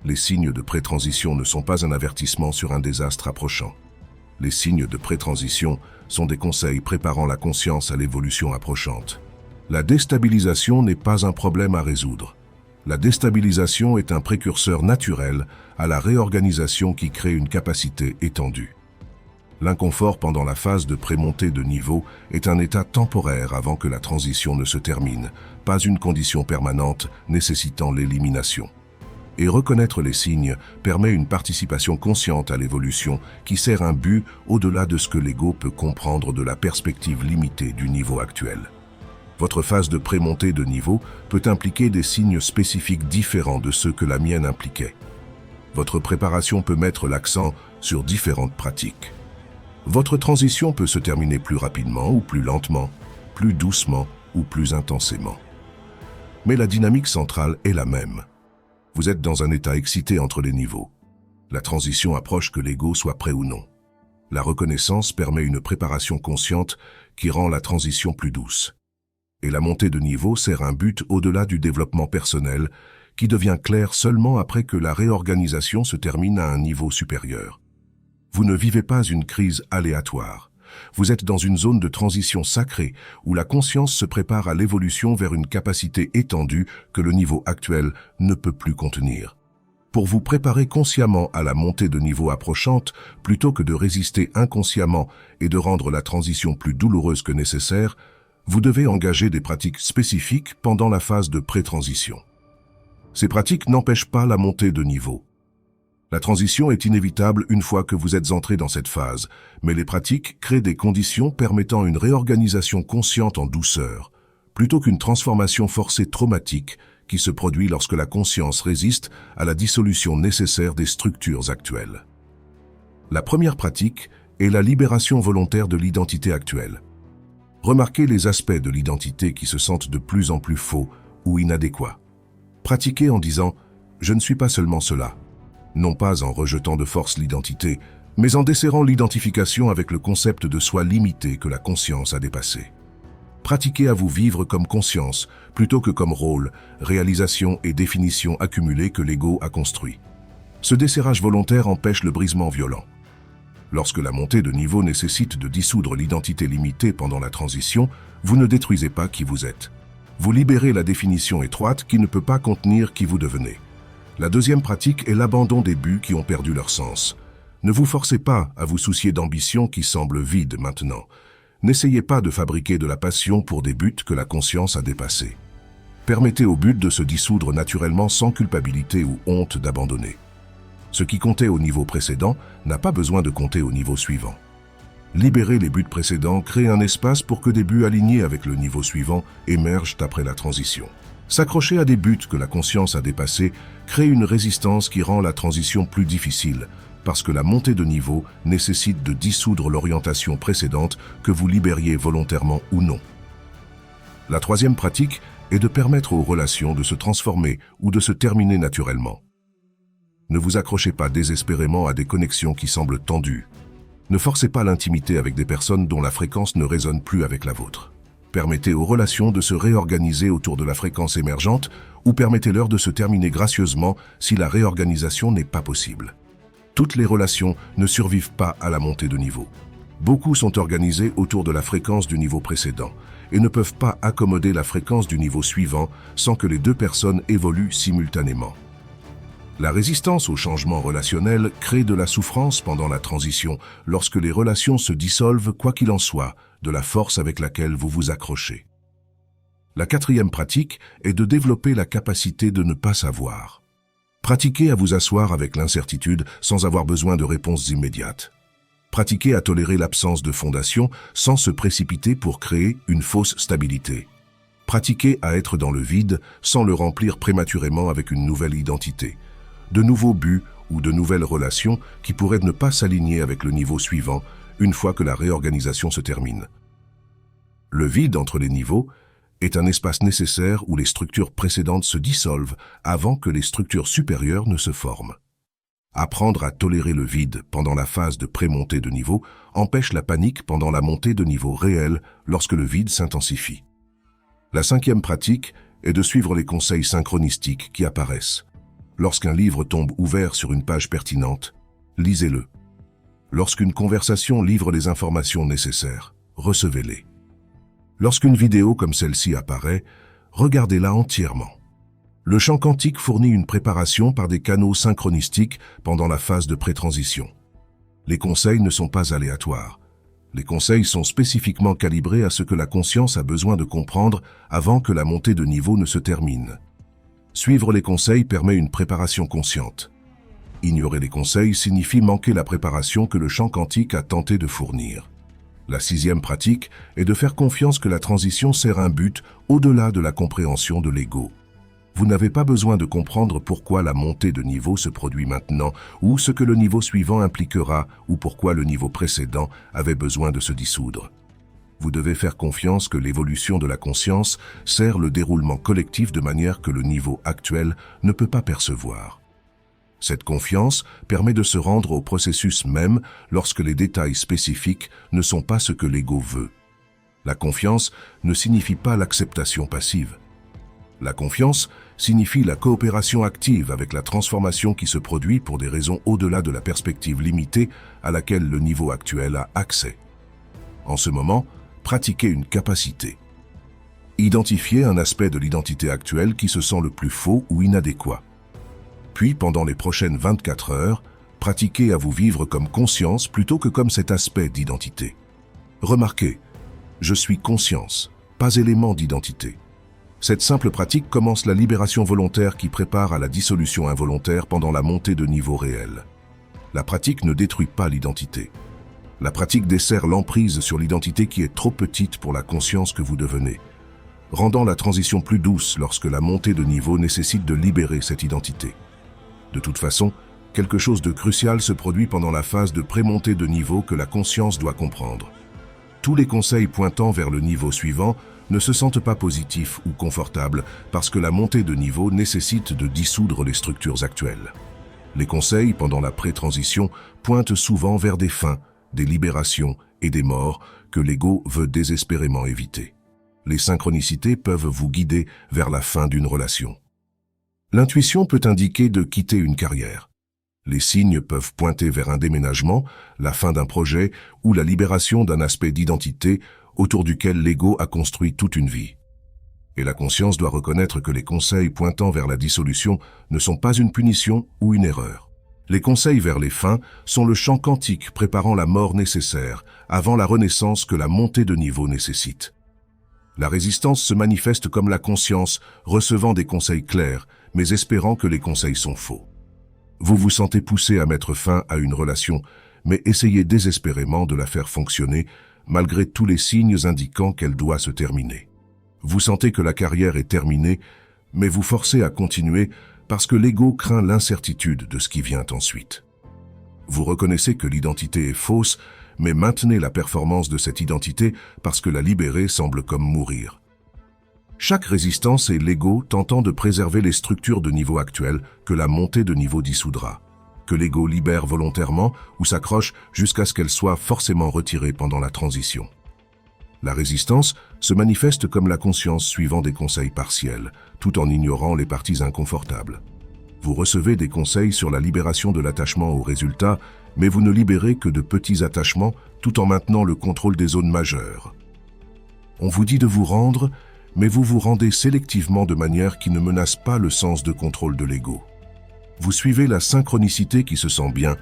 Les signes de pré-transition ne sont pas un avertissement sur un désastre approchant. Les signes de pré-transition sont des conseils préparant la conscience à l'évolution approchante. La déstabilisation n'est pas un problème à résoudre. La déstabilisation est un précurseur naturel à la réorganisation qui crée une capacité étendue. L'inconfort pendant la phase de prémontée de niveau est un état temporaire avant que la transition ne se termine, pas une condition permanente nécessitant l'élimination. Et reconnaître les signes permet une participation consciente à l'évolution qui sert un but au-delà de ce que l'ego peut comprendre de la perspective limitée du niveau actuel. Votre phase de prémontée de niveau peut impliquer des signes spécifiques différents de ceux que la mienne impliquait. Votre préparation peut mettre l'accent sur différentes pratiques. Votre transition peut se terminer plus rapidement ou plus lentement, plus doucement ou plus intensément. Mais la dynamique centrale est la même. Vous êtes dans un état excité entre les niveaux. La transition approche que l'ego soit prêt ou non. La reconnaissance permet une préparation consciente qui rend la transition plus douce. Et la montée de niveau sert un but au-delà du développement personnel qui devient clair seulement après que la réorganisation se termine à un niveau supérieur. Vous ne vivez pas une crise aléatoire. Vous êtes dans une zone de transition sacrée où la conscience se prépare à l'évolution vers une capacité étendue que le niveau actuel ne peut plus contenir. Pour vous préparer consciemment à la montée de niveau approchante, plutôt que de résister inconsciemment et de rendre la transition plus douloureuse que nécessaire, vous devez engager des pratiques spécifiques pendant la phase de pré-transition. Ces pratiques n'empêchent pas la montée de niveau. La transition est inévitable une fois que vous êtes entré dans cette phase, mais les pratiques créent des conditions permettant une réorganisation consciente en douceur, plutôt qu'une transformation forcée traumatique qui se produit lorsque la conscience résiste à la dissolution nécessaire des structures actuelles. La première pratique est la libération volontaire de l'identité actuelle. Remarquez les aspects de l'identité qui se sentent de plus en plus faux ou inadéquats. Pratiquez en disant « je ne suis pas seulement cela », non pas en rejetant de force l'identité, mais en desserrant l'identification avec le concept de soi limité que la conscience a dépassé. Pratiquez à vous vivre comme conscience, plutôt que comme rôle, réalisation et définition accumulées que l'ego a construit. Ce desserrage volontaire empêche le brisement violent. Lorsque la montée de niveau nécessite de dissoudre l'identité limitée pendant la transition, vous ne détruisez pas qui vous êtes. Vous libérez la définition étroite qui ne peut pas contenir qui vous devenez. La deuxième pratique est l'abandon des buts qui ont perdu leur sens. Ne vous forcez pas à vous soucier d'ambitions qui semblent vides maintenant. N'essayez pas de fabriquer de la passion pour des buts que la conscience a dépassés. Permettez aux buts de se dissoudre naturellement sans culpabilité ou honte d'abandonner. Ce qui comptait au niveau précédent n'a pas besoin de compter au niveau suivant. Libérer les buts précédents crée un espace pour que des buts alignés avec le niveau suivant émergent après la transition. S'accrocher à des buts que la conscience a dépassés crée une résistance qui rend la transition plus difficile, parce que la montée de niveau nécessite de dissoudre l'orientation précédente que vous libériez volontairement ou non. La troisième pratique est de permettre aux relations de se transformer ou de se terminer naturellement. Ne vous accrochez pas désespérément à des connexions qui semblent tendues. Ne forcez pas l'intimité avec des personnes dont la fréquence ne résonne plus avec la vôtre. Permettez aux relations de se réorganiser autour de la fréquence émergente ou permettez-leur de se terminer gracieusement si la réorganisation n'est pas possible. Toutes les relations ne survivent pas à la montée de niveau. Beaucoup sont organisées autour de la fréquence du niveau précédent et ne peuvent pas accommoder la fréquence du niveau suivant sans que les deux personnes évoluent simultanément. La résistance au changement relationnel crée de la souffrance pendant la transition lorsque les relations se dissolvent quoi qu'il en soit de la force avec laquelle vous vous accrochez. La quatrième pratique est de développer la capacité de ne pas savoir. Pratiquez à vous asseoir avec l'incertitude sans avoir besoin de réponses immédiates. Pratiquez à tolérer l'absence de fondation sans se précipiter pour créer une fausse stabilité. Pratiquez à être dans le vide sans le remplir prématurément avec une nouvelle identité, de nouveaux buts ou de nouvelles relations qui pourraient ne pas s'aligner avec le niveau suivant une fois que la réorganisation se termine. Le vide entre les niveaux est un espace nécessaire où les structures précédentes se dissolvent avant que les structures supérieures ne se forment. Apprendre à tolérer le vide pendant la phase de pré-montée de niveau empêche la panique pendant la montée de niveau réel lorsque le vide s'intensifie. La cinquième pratique est de suivre les conseils synchronistiques qui apparaissent. Lorsqu'un livre tombe ouvert sur une page pertinente, lisez-le. Lorsqu'une conversation livre les informations nécessaires, recevez-les. Lorsqu'une vidéo comme celle-ci apparaît, regardez-la entièrement. Le champ quantique fournit une préparation par des canaux synchronistiques pendant la phase de pré-transition. Les conseils ne sont pas aléatoires. Les conseils sont spécifiquement calibrés à ce que la conscience a besoin de comprendre avant que la montée de niveau ne se termine. Suivre les conseils permet une préparation consciente. Ignorer les conseils signifie manquer la préparation que le champ quantique a tenté de fournir. La sixième pratique est de faire confiance que la transition sert un but au-delà de la compréhension de l'ego. Vous n'avez pas besoin de comprendre pourquoi la montée de niveau se produit maintenant, ou ce que le niveau suivant impliquera, ou pourquoi le niveau précédent avait besoin de se dissoudre. Vous devez faire confiance que l'évolution de la conscience sert le déroulement collectif de manière que le niveau actuel ne peut pas percevoir. Cette confiance permet de se rendre au processus même lorsque les détails spécifiques ne sont pas ce que l'ego veut. La confiance ne signifie pas l'acceptation passive. La confiance signifie la coopération active avec la transformation qui se produit pour des raisons au-delà de la perspective limitée à laquelle le niveau actuel a accès. En ce moment, pratiquez une capacité. Identifiez un aspect de l'identité actuelle qui se sent le plus faux ou inadéquat. Puis, pendant les prochaines 24 heures, pratiquez à vous vivre comme conscience plutôt que comme cet aspect d'identité. Remarquez, je suis conscience, pas élément d'identité. Cette simple pratique commence la libération volontaire qui prépare à la dissolution involontaire pendant la montée de niveau réel. La pratique ne détruit pas l'identité. La pratique desserre l'emprise sur l'identité qui est trop petite pour la conscience que vous devenez, rendant la transition plus douce lorsque la montée de niveau nécessite de libérer cette identité. De toute façon, quelque chose de crucial se produit pendant la phase de pré-montée de niveau que la conscience doit comprendre. Tous les conseils pointant vers le niveau suivant ne se sentent pas positifs ou confortables parce que la montée de niveau nécessite de dissoudre les structures actuelles. Les conseils pendant la pré-transition pointent souvent vers des fins, des libérations et des morts que l'ego veut désespérément éviter. Les synchronicités peuvent vous guider vers la fin d'une relation. L'intuition peut indiquer de quitter une carrière. Les signes peuvent pointer vers un déménagement, la fin d'un projet ou la libération d'un aspect d'identité autour duquel l'ego a construit toute une vie. Et la conscience doit reconnaître que les conseils pointant vers la dissolution ne sont pas une punition ou une erreur. Les conseils vers les fins sont le champ quantique préparant la mort nécessaire avant la renaissance que la montée de niveau nécessite. La résistance se manifeste comme la conscience recevant des conseils clairs, mais espérant que les conseils sont faux. Vous vous sentez poussé à mettre fin à une relation, mais essayez désespérément de la faire fonctionner malgré tous les signes indiquant qu'elle doit se terminer. Vous sentez que la carrière est terminée, mais vous forcez à continuer parce que l'ego craint l'incertitude de ce qui vient ensuite. Vous reconnaissez que l'identité est fausse, mais maintenez la performance de cette identité parce que la libérer semble comme mourir. Chaque résistance est l'ego tentant de préserver les structures de niveau actuelles que la montée de niveau dissoudra, que l'ego libère volontairement ou s'accroche jusqu'à ce qu'elle soit forcément retirée pendant la transition. La résistance se manifeste comme la conscience suivant des conseils partiels, tout en ignorant les parties inconfortables. Vous recevez des conseils sur la libération de l'attachement au résultat, mais vous ne libérez que de petits attachements tout en maintenant le contrôle des zones majeures. On vous dit de vous rendre, mais vous vous rendez sélectivement de manière qui ne menace pas le sens de contrôle de l'ego. Vous suivez la synchronicité qui se sent bien,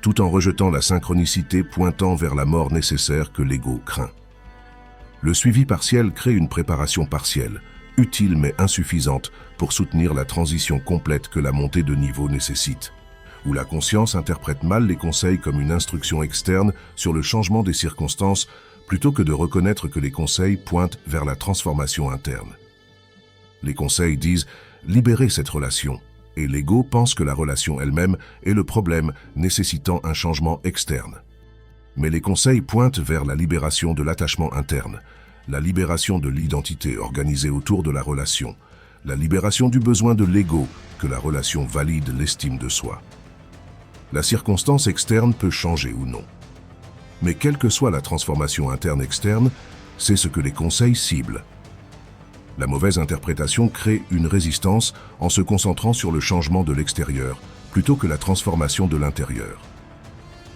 tout en rejetant la synchronicité pointant vers la mort nécessaire que l'ego craint. Le suivi partiel crée une préparation partielle, utile mais insuffisante pour soutenir la transition complète que la montée de niveau nécessite, où la conscience interprète mal les conseils comme une instruction externe sur le changement des circonstances plutôt que de reconnaître que les conseils pointent vers la transformation interne. Les conseils disent « libérez cette relation » et l'ego pense que la relation elle-même est le problème nécessitant un changement externe. Mais les conseils pointent vers la libération de l'attachement interne, la libération de l'identité organisée autour de la relation, la libération du besoin de l'ego que la relation valide l'estime de soi. La circonstance externe peut changer ou non. Mais quelle que soit la transformation interne-externe, c'est ce que les conseils ciblent. La mauvaise interprétation crée une résistance en se concentrant sur le changement de l'extérieur, plutôt que la transformation de l'intérieur.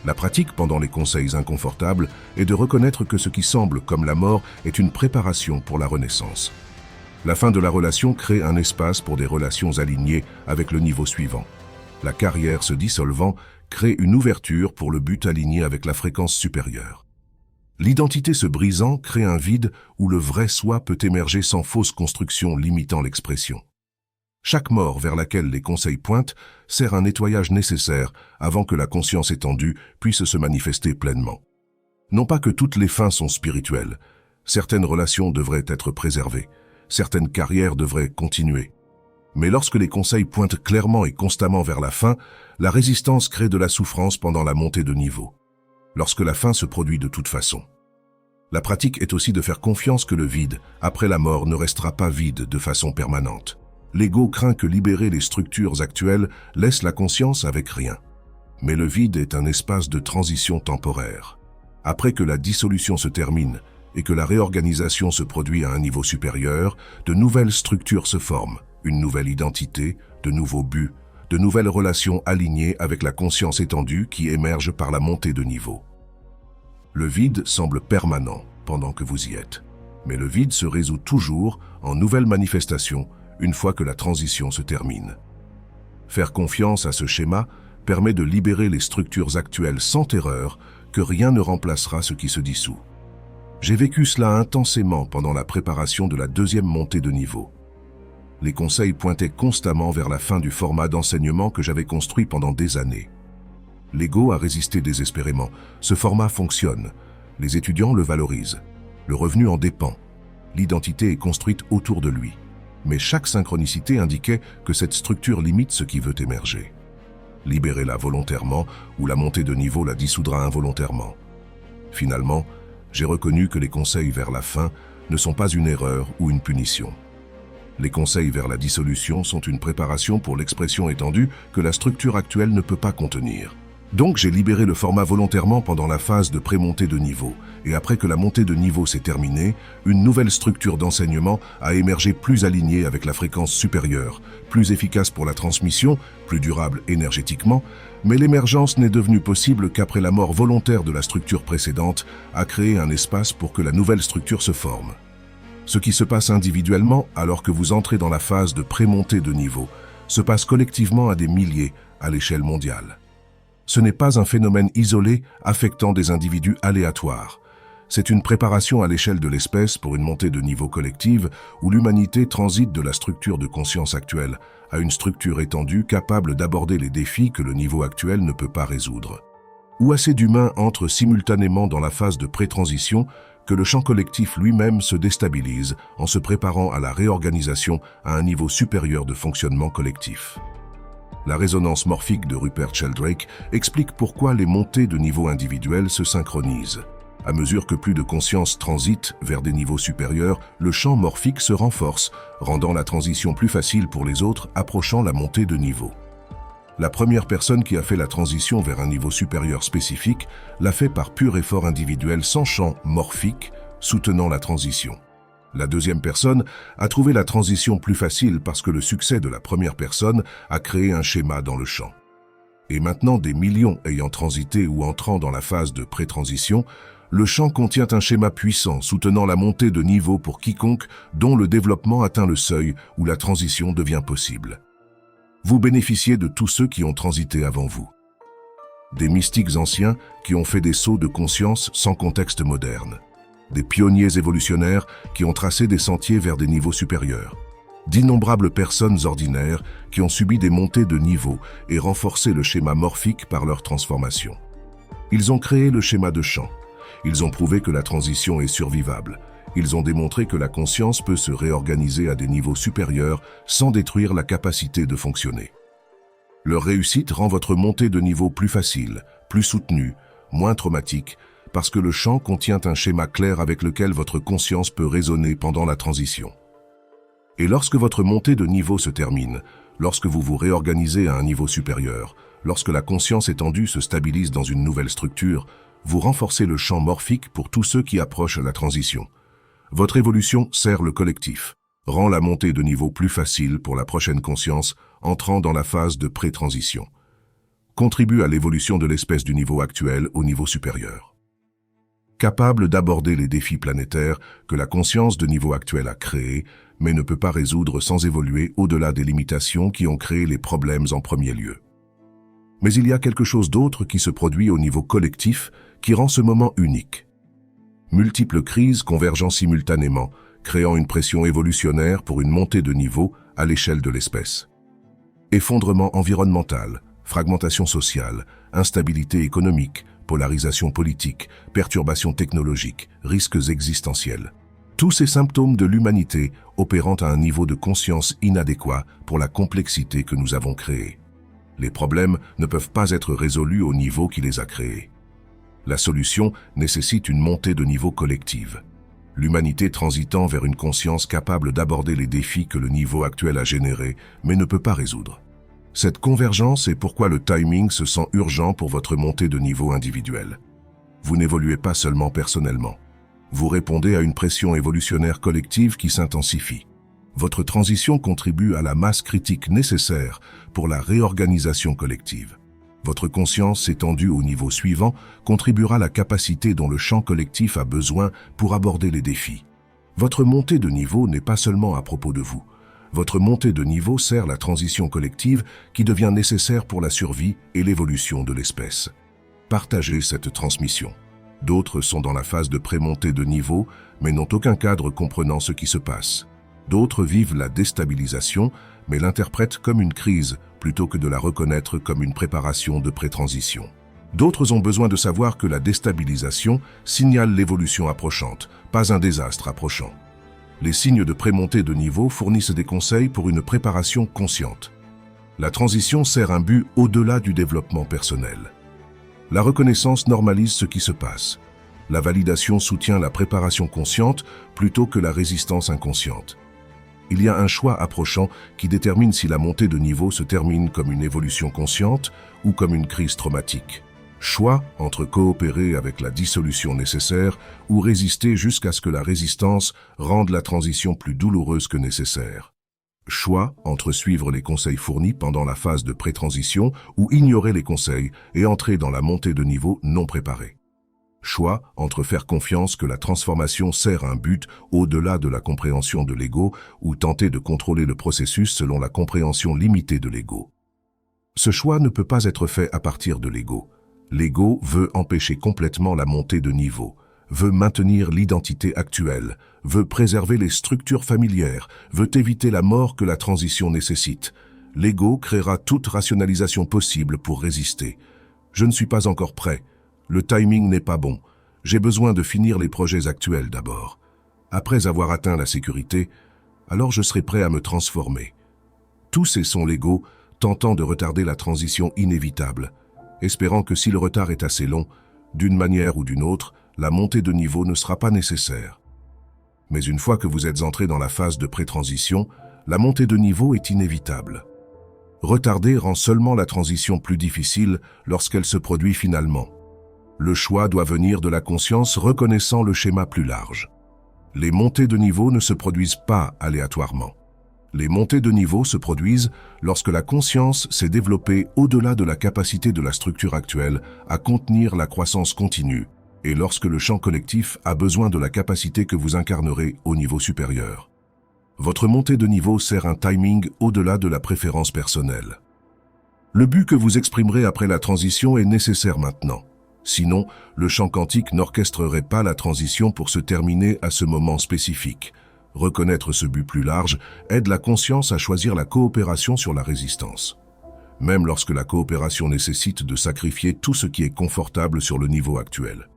La pratique pendant les conseils inconfortables est de reconnaître que ce qui semble comme la mort est une préparation pour la renaissance. La fin de la relation crée un espace pour des relations alignées avec le niveau suivant. La carrière se dissolvant crée une ouverture pour le but aligné avec la fréquence supérieure. L'identité se brisant crée un vide où le vrai soi peut émerger sans fausse construction limitant l'expression. Chaque mort vers laquelle les conseils pointent sert un nettoyage nécessaire avant que la conscience étendue puisse se manifester pleinement. Non pas que toutes les fins sont spirituelles, certaines relations devraient être préservées, certaines carrières devraient continuer. Mais lorsque les conseils pointent clairement et constamment vers la fin, la résistance crée de la souffrance pendant la montée de niveau. Lorsque la fin se produit de toute façon. La pratique est aussi de faire confiance que le vide, après la mort, ne restera pas vide de façon permanente. L'ego craint que libérer les structures actuelles laisse la conscience avec rien. Mais le vide est un espace de transition temporaire. Après que la dissolution se termine et que la réorganisation se produit à un niveau supérieur, de nouvelles structures se forment, une nouvelle identité, de nouveaux buts, de nouvelles relations alignées avec la conscience étendue qui émerge par la montée de niveau. Le vide semble permanent pendant que vous y êtes, mais le vide se résout toujours en nouvelles manifestations une fois que la transition se termine. Faire confiance à ce schéma permet de libérer les structures actuelles sans terreur que rien ne remplacera ce qui se dissout. J'ai vécu cela intensément pendant la préparation de la deuxième montée de niveau. Les conseils pointaient constamment vers la fin du format d'enseignement que j'avais construit pendant des années. L'ego a résisté désespérément. Ce format fonctionne. Les étudiants le valorisent. Le revenu en dépend. L'identité est construite autour de lui. Mais chaque synchronicité indiquait que cette structure limite ce qui veut émerger. Libérez-la volontairement ou la montée de niveau la dissoudra involontairement. Finalement, j'ai reconnu que les conseils vers la fin ne sont pas une erreur ou une punition. Les conseils vers la dissolution sont une préparation pour l'expression étendue que la structure actuelle ne peut pas contenir. Donc j'ai libéré le format volontairement pendant la phase de pré-montée de niveau, et après que la montée de niveau s'est terminée, une nouvelle structure d'enseignement a émergé plus alignée avec la fréquence supérieure, plus efficace pour la transmission, plus durable énergétiquement, mais l'émergence n'est devenue possible qu'après la mort volontaire de la structure précédente a créé un espace pour que la nouvelle structure se forme. Ce qui se passe individuellement alors que vous entrez dans la phase de pré-montée de niveau se passe collectivement à des milliers à l'échelle mondiale. Ce n'est pas un phénomène isolé affectant des individus aléatoires. C'est une préparation à l'échelle de l'espèce pour une montée de niveau collective où l'humanité transite de la structure de conscience actuelle à une structure étendue capable d'aborder les défis que le niveau actuel ne peut pas résoudre. Où assez d'humains entrent simultanément dans la phase de pré-transition que le champ collectif lui-même se déstabilise en se préparant à la réorganisation à un niveau supérieur de fonctionnement collectif. La résonance morphique de Rupert Sheldrake explique pourquoi les montées de niveau individuels se synchronisent. À mesure que plus de conscience transite vers des niveaux supérieurs, le champ morphique se renforce, rendant la transition plus facile pour les autres approchant la montée de niveau. La première personne qui a fait la transition vers un niveau supérieur spécifique l'a fait par pur effort individuel sans champ morphique soutenant la transition. La deuxième personne a trouvé la transition plus facile parce que le succès de la première personne a créé un schéma dans le champ. Et maintenant, des millions ayant transité ou entrant dans la phase de pré-transition, le champ contient un schéma puissant soutenant la montée de niveau pour quiconque dont le développement atteint le seuil où la transition devient possible. Vous bénéficiez de tous ceux qui ont transité avant vous. Des mystiques anciens qui ont fait des sauts de conscience sans contexte moderne. Des pionniers évolutionnaires qui ont tracé des sentiers vers des niveaux supérieurs. D'innombrables personnes ordinaires qui ont subi des montées de niveau et renforcé le schéma morphique par leur transformation. Ils ont créé le schéma de champ. Ils ont prouvé que la transition est survivable. Ils ont démontré que la conscience peut se réorganiser à des niveaux supérieurs sans détruire la capacité de fonctionner. Leur réussite rend votre montée de niveau plus facile, plus soutenue, moins traumatique, parce que le champ contient un schéma clair avec lequel votre conscience peut résonner pendant la transition. Et lorsque votre montée de niveau se termine, lorsque vous vous réorganisez à un niveau supérieur, lorsque la conscience étendue se stabilise dans une nouvelle structure, vous renforcez le champ morphique pour tous ceux qui approchent la transition. Votre évolution sert le collectif, rend la montée de niveau plus facile pour la prochaine conscience entrant dans la phase de pré-transition. Contribue à l'évolution de l'espèce du niveau actuel au niveau supérieur. Capable d'aborder les défis planétaires que la conscience de niveau actuel a créés, mais ne peut pas résoudre sans évoluer au-delà des limitations qui ont créé les problèmes en premier lieu. Mais il y a quelque chose d'autre qui se produit au niveau collectif qui rend ce moment unique. Multiples crises convergeant simultanément, créant une pression évolutionnaire pour une montée de niveau à l'échelle de l'espèce. Effondrement environnemental, fragmentation sociale, instabilité économique, polarisation politique, perturbations technologiques, risques existentiels. Tous ces symptômes de l'humanité opérant à un niveau de conscience inadéquat pour la complexité que nous avons créée. Les problèmes ne peuvent pas être résolus au niveau qui les a créés. La solution nécessite une montée de niveau collective. L'humanité transitant vers une conscience capable d'aborder les défis que le niveau actuel a générés, mais ne peut pas résoudre. Cette convergence est pourquoi le timing se sent urgent pour votre montée de niveau individuel. Vous n'évoluez pas seulement personnellement. Vous répondez à une pression évolutionnaire collective qui s'intensifie. Votre transition contribue à la masse critique nécessaire pour la réorganisation collective. Votre conscience étendue au niveau suivant contribuera à la capacité dont le champ collectif a besoin pour aborder les défis. Votre montée de niveau n'est pas seulement à propos de vous. Votre montée de niveau sert la transition collective qui devient nécessaire pour la survie et l'évolution de l'espèce. Partagez cette transmission. D'autres sont dans la phase de pré-montée de niveau, mais n'ont aucun cadre comprenant ce qui se passe. D'autres vivent la déstabilisation, mais l'interprètent comme une crise, plutôt que de la reconnaître comme une préparation de pré-transition. D'autres ont besoin de savoir que la déstabilisation signale l'évolution approchante, pas un désastre approchant. Les signes de pré-montée de niveau fournissent des conseils pour une préparation consciente. La transition sert un but au-delà du développement personnel. La reconnaissance normalise ce qui se passe. La validation soutient la préparation consciente plutôt que la résistance inconsciente. Il y a un choix approchant qui détermine si la montée de niveau se termine comme une évolution consciente ou comme une crise traumatique. Choix entre coopérer avec la dissolution nécessaire ou résister jusqu'à ce que la résistance rende la transition plus douloureuse que nécessaire. Choix entre suivre les conseils fournis pendant la phase de pré-transition ou ignorer les conseils et entrer dans la montée de niveau non préparée. Choix entre faire confiance que la transformation sert un but au-delà de la compréhension de l'ego ou tenter de contrôler le processus selon la compréhension limitée de l'ego. Ce choix ne peut pas être fait à partir de l'ego. L'ego veut empêcher complètement la montée de niveau, veut maintenir l'identité actuelle, veut préserver les structures familières, veut éviter la mort que la transition nécessite. L'ego créera toute rationalisation possible pour résister. Je ne suis pas encore prêt. Le timing n'est pas bon. J'ai besoin de finir les projets actuels d'abord. Après avoir atteint la sécurité, alors je serai prêt à me transformer. Tous ces sont l'ego tentant de retarder la transition inévitable, espérant que si le retard est assez long, d'une manière ou d'une autre, la montée de niveau ne sera pas nécessaire. Mais une fois que vous êtes entré dans la phase de pré-transition, la montée de niveau est inévitable. Retarder rend seulement la transition plus difficile lorsqu'elle se produit finalement. Le choix doit venir de la conscience reconnaissant le schéma plus large. Les montées de niveau ne se produisent pas aléatoirement. Les montées de niveau se produisent lorsque la conscience s'est développée au-delà de la capacité de la structure actuelle à contenir la croissance continue et lorsque le champ collectif a besoin de la capacité que vous incarnerez au niveau supérieur. Votre montée de niveau sert un timing au-delà de la préférence personnelle. Le but que vous exprimerez après la transition est nécessaire maintenant. Sinon, le champ quantique n'orchestrerait pas la transition pour se terminer à ce moment spécifique. Reconnaître ce but plus large aide la conscience à choisir la coopération sur la résistance. Même lorsque la coopération nécessite de sacrifier tout ce qui est confortable sur le niveau actuel.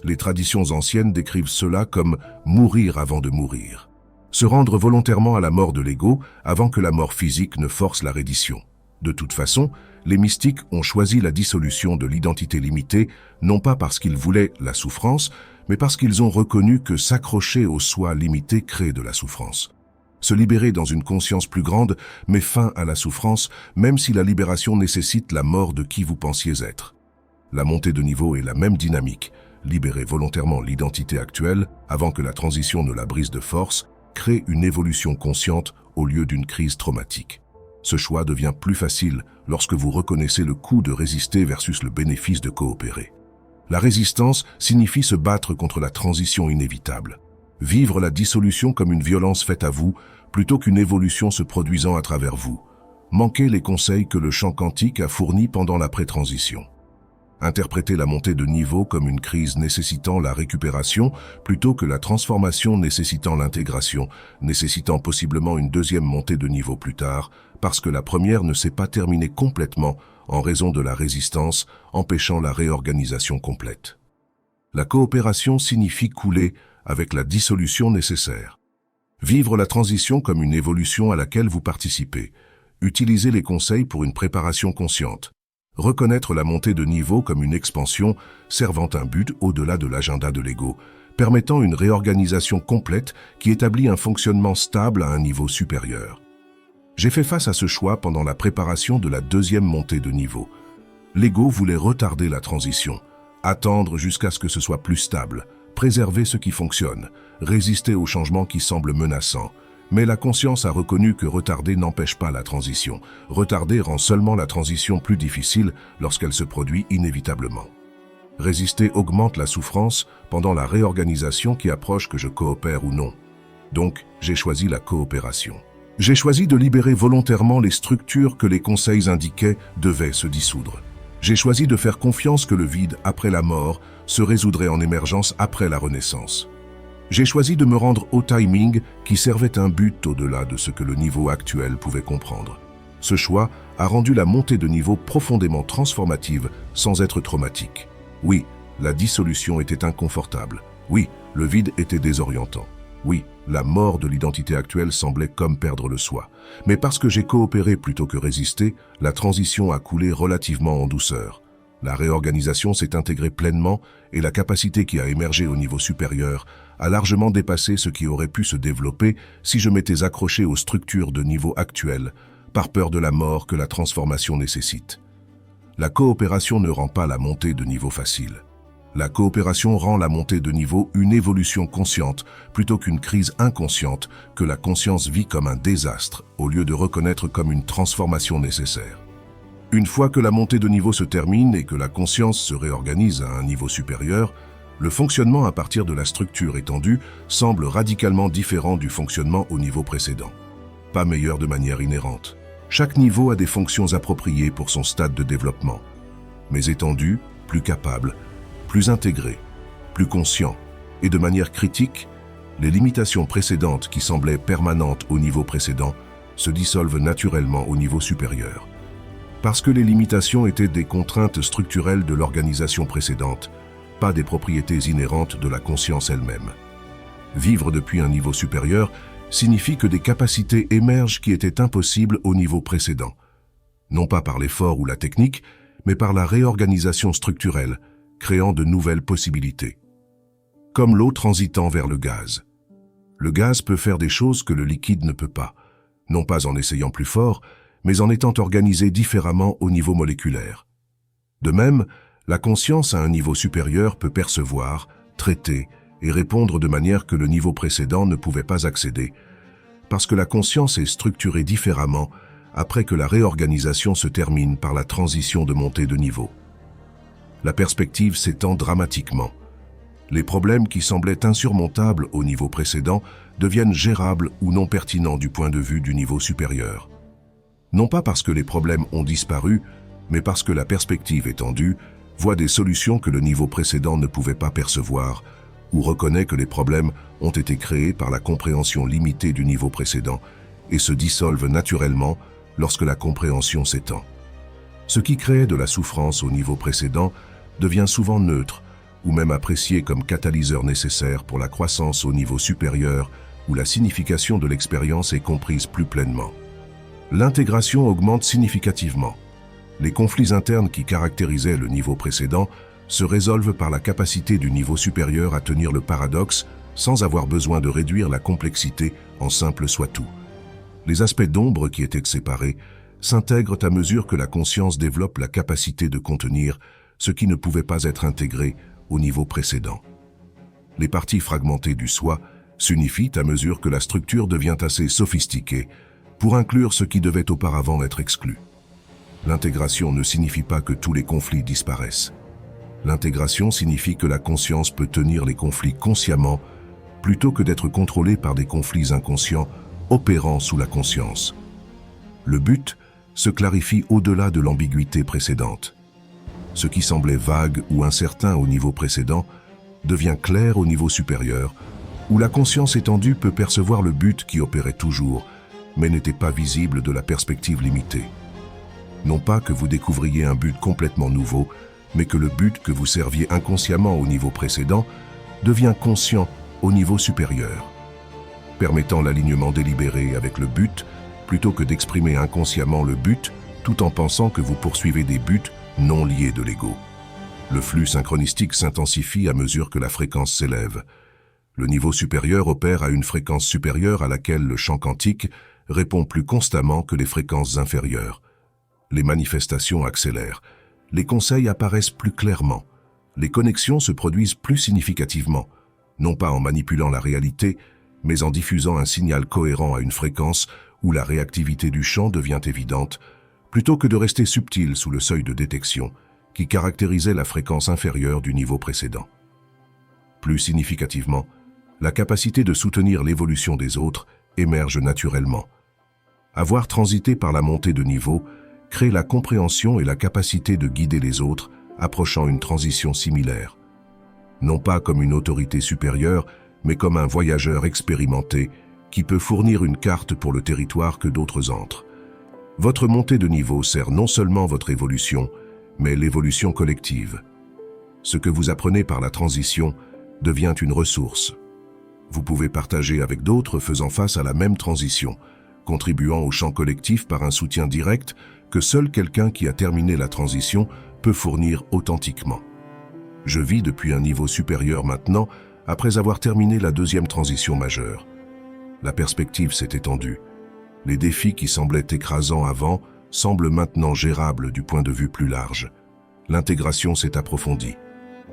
Les traditions anciennes décrivent cela comme « mourir avant de mourir ». Se rendre volontairement à la mort de l'ego avant que la mort physique ne force la reddition. De toute façon, les mystiques ont choisi la dissolution de l'identité limitée, non pas parce qu'ils voulaient la souffrance, mais parce qu'ils ont reconnu que s'accrocher au soi limité crée de la souffrance. Se libérer dans une conscience plus grande met fin à la souffrance, même si la libération nécessite la mort de qui vous pensiez être. La montée de niveau est la même dynamique. Libérer volontairement l'identité actuelle, avant que la transition ne la brise de force, crée une évolution consciente au lieu d'une crise traumatique. Ce choix devient plus facile lorsque vous reconnaissez le coût de résister versus le bénéfice de coopérer. La résistance signifie se battre contre la transition inévitable. Vivre la dissolution comme une violence faite à vous, plutôt qu'une évolution se produisant à travers vous. Manquez les conseils que le champ quantique a fournis pendant la pré-transition. Interprétez la montée de niveau comme une crise nécessitant la récupération plutôt que la transformation nécessitant l'intégration, nécessitant possiblement une deuxième montée de niveau plus tard, parce que la première ne s'est pas terminée complètement en raison de la résistance, empêchant la réorganisation complète. La coopération signifie couler avec la dissolution nécessaire. Vivre la transition comme une évolution à laquelle vous participez. Utiliser les conseils pour une préparation consciente. Reconnaître la montée de niveau comme une expansion servant un but au-delà de l'agenda de l'ego, permettant une réorganisation complète qui établit un fonctionnement stable à un niveau supérieur. J'ai fait face à ce choix pendant la préparation de la deuxième montée de niveau. L'ego voulait retarder la transition, attendre jusqu'à ce que ce soit plus stable, préserver ce qui fonctionne, résister aux changements qui semblent menaçants. Mais la conscience a reconnu que retarder n'empêche pas la transition. Retarder rend seulement la transition plus difficile lorsqu'elle se produit inévitablement. Résister augmente la souffrance pendant la réorganisation qui approche, que je coopère ou non. Donc, j'ai choisi la coopération. J'ai choisi de libérer volontairement les structures que les conseils indiquaient devaient se dissoudre. J'ai choisi de faire confiance que le vide après la mort se résoudrait en émergence après la renaissance. J'ai choisi de me rendre au timing qui servait un but au-delà de ce que le niveau actuel pouvait comprendre. Ce choix a rendu la montée de niveau profondément transformative sans être traumatique. Oui, la dissolution était inconfortable. Oui, le vide était désorientant. Oui, la mort de l'identité actuelle semblait comme perdre le soi. Mais parce que j'ai coopéré plutôt que résisté, la transition a coulé relativement en douceur. La réorganisation s'est intégrée pleinement et la capacité qui a émergé au niveau supérieur a largement dépassé ce qui aurait pu se développer si je m'étais accroché aux structures de niveau actuelles, par peur de la mort que la transformation nécessite. La coopération ne rend pas la montée de niveau facile. La coopération rend la montée de niveau une évolution consciente plutôt qu'une crise inconsciente que la conscience vit comme un désastre au lieu de reconnaître comme une transformation nécessaire. Une fois que la montée de niveau se termine et que la conscience se réorganise à un niveau supérieur, le fonctionnement à partir de la structure étendue semble radicalement différent du fonctionnement au niveau précédent. Pas meilleur de manière inhérente. Chaque niveau a des fonctions appropriées pour son stade de développement, mais étendu, plus capable, plus intégré, plus conscient, et de manière critique, les limitations précédentes qui semblaient permanentes au niveau précédent se dissolvent naturellement au niveau supérieur. Parce que les limitations étaient des contraintes structurelles de l'organisation précédente, pas des propriétés inhérentes de la conscience elle-même. Vivre depuis un niveau supérieur signifie que des capacités émergent qui étaient impossibles au niveau précédent, non pas par l'effort ou la technique, mais par la réorganisation structurelle, créant de nouvelles possibilités. Comme l'eau transitant vers le gaz. Le gaz peut faire des choses que le liquide ne peut pas, non pas en essayant plus fort, mais en étant organisé différemment au niveau moléculaire. De même, la conscience à un niveau supérieur peut percevoir, traiter et répondre de manière que le niveau précédent ne pouvait pas accéder, parce que la conscience est structurée différemment après que la réorganisation se termine par la transition de montée de niveau. La perspective s'étend dramatiquement. Les problèmes qui semblaient insurmontables au niveau précédent deviennent gérables ou non pertinents du point de vue du niveau supérieur. Non pas parce que les problèmes ont disparu, mais parce que la perspective étendue voit des solutions que le niveau précédent ne pouvait pas percevoir, ou reconnaît que les problèmes ont été créés par la compréhension limitée du niveau précédent et se dissolvent naturellement lorsque la compréhension s'étend. Ce qui créait de la souffrance au niveau précédent devient souvent neutre ou même apprécié comme catalyseur nécessaire pour la croissance au niveau supérieur où la signification de l'expérience est comprise plus pleinement. L'intégration augmente significativement. Les conflits internes qui caractérisaient le niveau précédent se résolvent par la capacité du niveau supérieur à tenir le paradoxe sans avoir besoin de réduire la complexité en simple soit-tout. Les aspects d'ombre qui étaient séparés s'intègrent à mesure que la conscience développe la capacité de contenir ce qui ne pouvait pas être intégré au niveau précédent. Les parties fragmentées du soi s'unifient à mesure que la structure devient assez sophistiquée pour inclure ce qui devait auparavant être exclu. L'intégration ne signifie pas que tous les conflits disparaissent. L'intégration signifie que la conscience peut tenir les conflits consciemment plutôt que d'être contrôlée par des conflits inconscients opérant sous la conscience. Le but se clarifie au-delà de l'ambiguïté précédente. Ce qui semblait vague ou incertain au niveau précédent devient clair au niveau supérieur, où la conscience étendue peut percevoir le but qui opérait toujours, mais n'était pas visible de la perspective limitée. Non pas que vous découvriez un but complètement nouveau, mais que le but que vous serviez inconsciemment au niveau précédent devient conscient au niveau supérieur, permettant l'alignement délibéré avec le but plutôt que d'exprimer inconsciemment le but tout en pensant que vous poursuivez des buts non liés de l'ego. Le flux synchronistique s'intensifie à mesure que la fréquence s'élève. Le niveau supérieur opère à une fréquence supérieure à laquelle le champ quantique répond plus constamment que les fréquences inférieures. Les manifestations accélèrent, les conseils apparaissent plus clairement, les connexions se produisent plus significativement, non pas en manipulant la réalité, mais en diffusant un signal cohérent à une fréquence où la réactivité du champ devient évidente, plutôt que de rester subtile sous le seuil de détection qui caractérisait la fréquence inférieure du niveau précédent. Plus significativement, la capacité de soutenir l'évolution des autres émerge naturellement. Avoir transité par la montée de niveau crée la compréhension et la capacité de guider les autres approchant une transition similaire. Non pas comme une autorité supérieure, mais comme un voyageur expérimenté qui peut fournir une carte pour le territoire que d'autres entrent. Votre montée de niveau sert non seulement votre évolution, mais l'évolution collective. Ce que vous apprenez par la transition devient une ressource. Vous pouvez partager avec d'autres faisant face à la même transition, contribuant au champ collectif par un soutien direct que seul quelqu'un qui a terminé la transition peut fournir authentiquement. Je vis depuis un niveau supérieur maintenant, après avoir terminé la deuxième transition majeure. La perspective s'est étendue. Les défis qui semblaient écrasants avant semblent maintenant gérables du point de vue plus large. L'intégration s'est approfondie.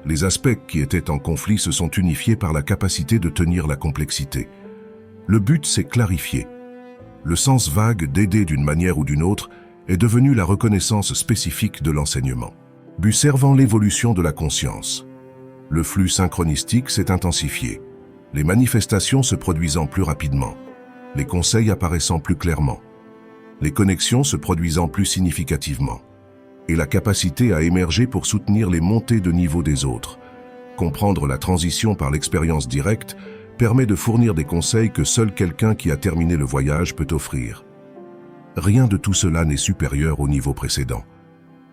Les aspects qui étaient en conflit se sont unifiés par la capacité de tenir la complexité. Le but s'est clarifié. Le sens vague d'aider d'une manière ou d'une autre est devenu la reconnaissance spécifique de l'enseignement. But servant l'évolution de la conscience. Le flux synchronistique s'est intensifié, les manifestations se produisant plus rapidement, les conseils apparaissant plus clairement, les connexions se produisant plus significativement, et la capacité à émerger pour soutenir les montées de niveau des autres. Comprendre la transition par l'expérience directe permet de fournir des conseils que seul quelqu'un qui a terminé le voyage peut offrir. Rien de tout cela n'est supérieur au niveau précédent.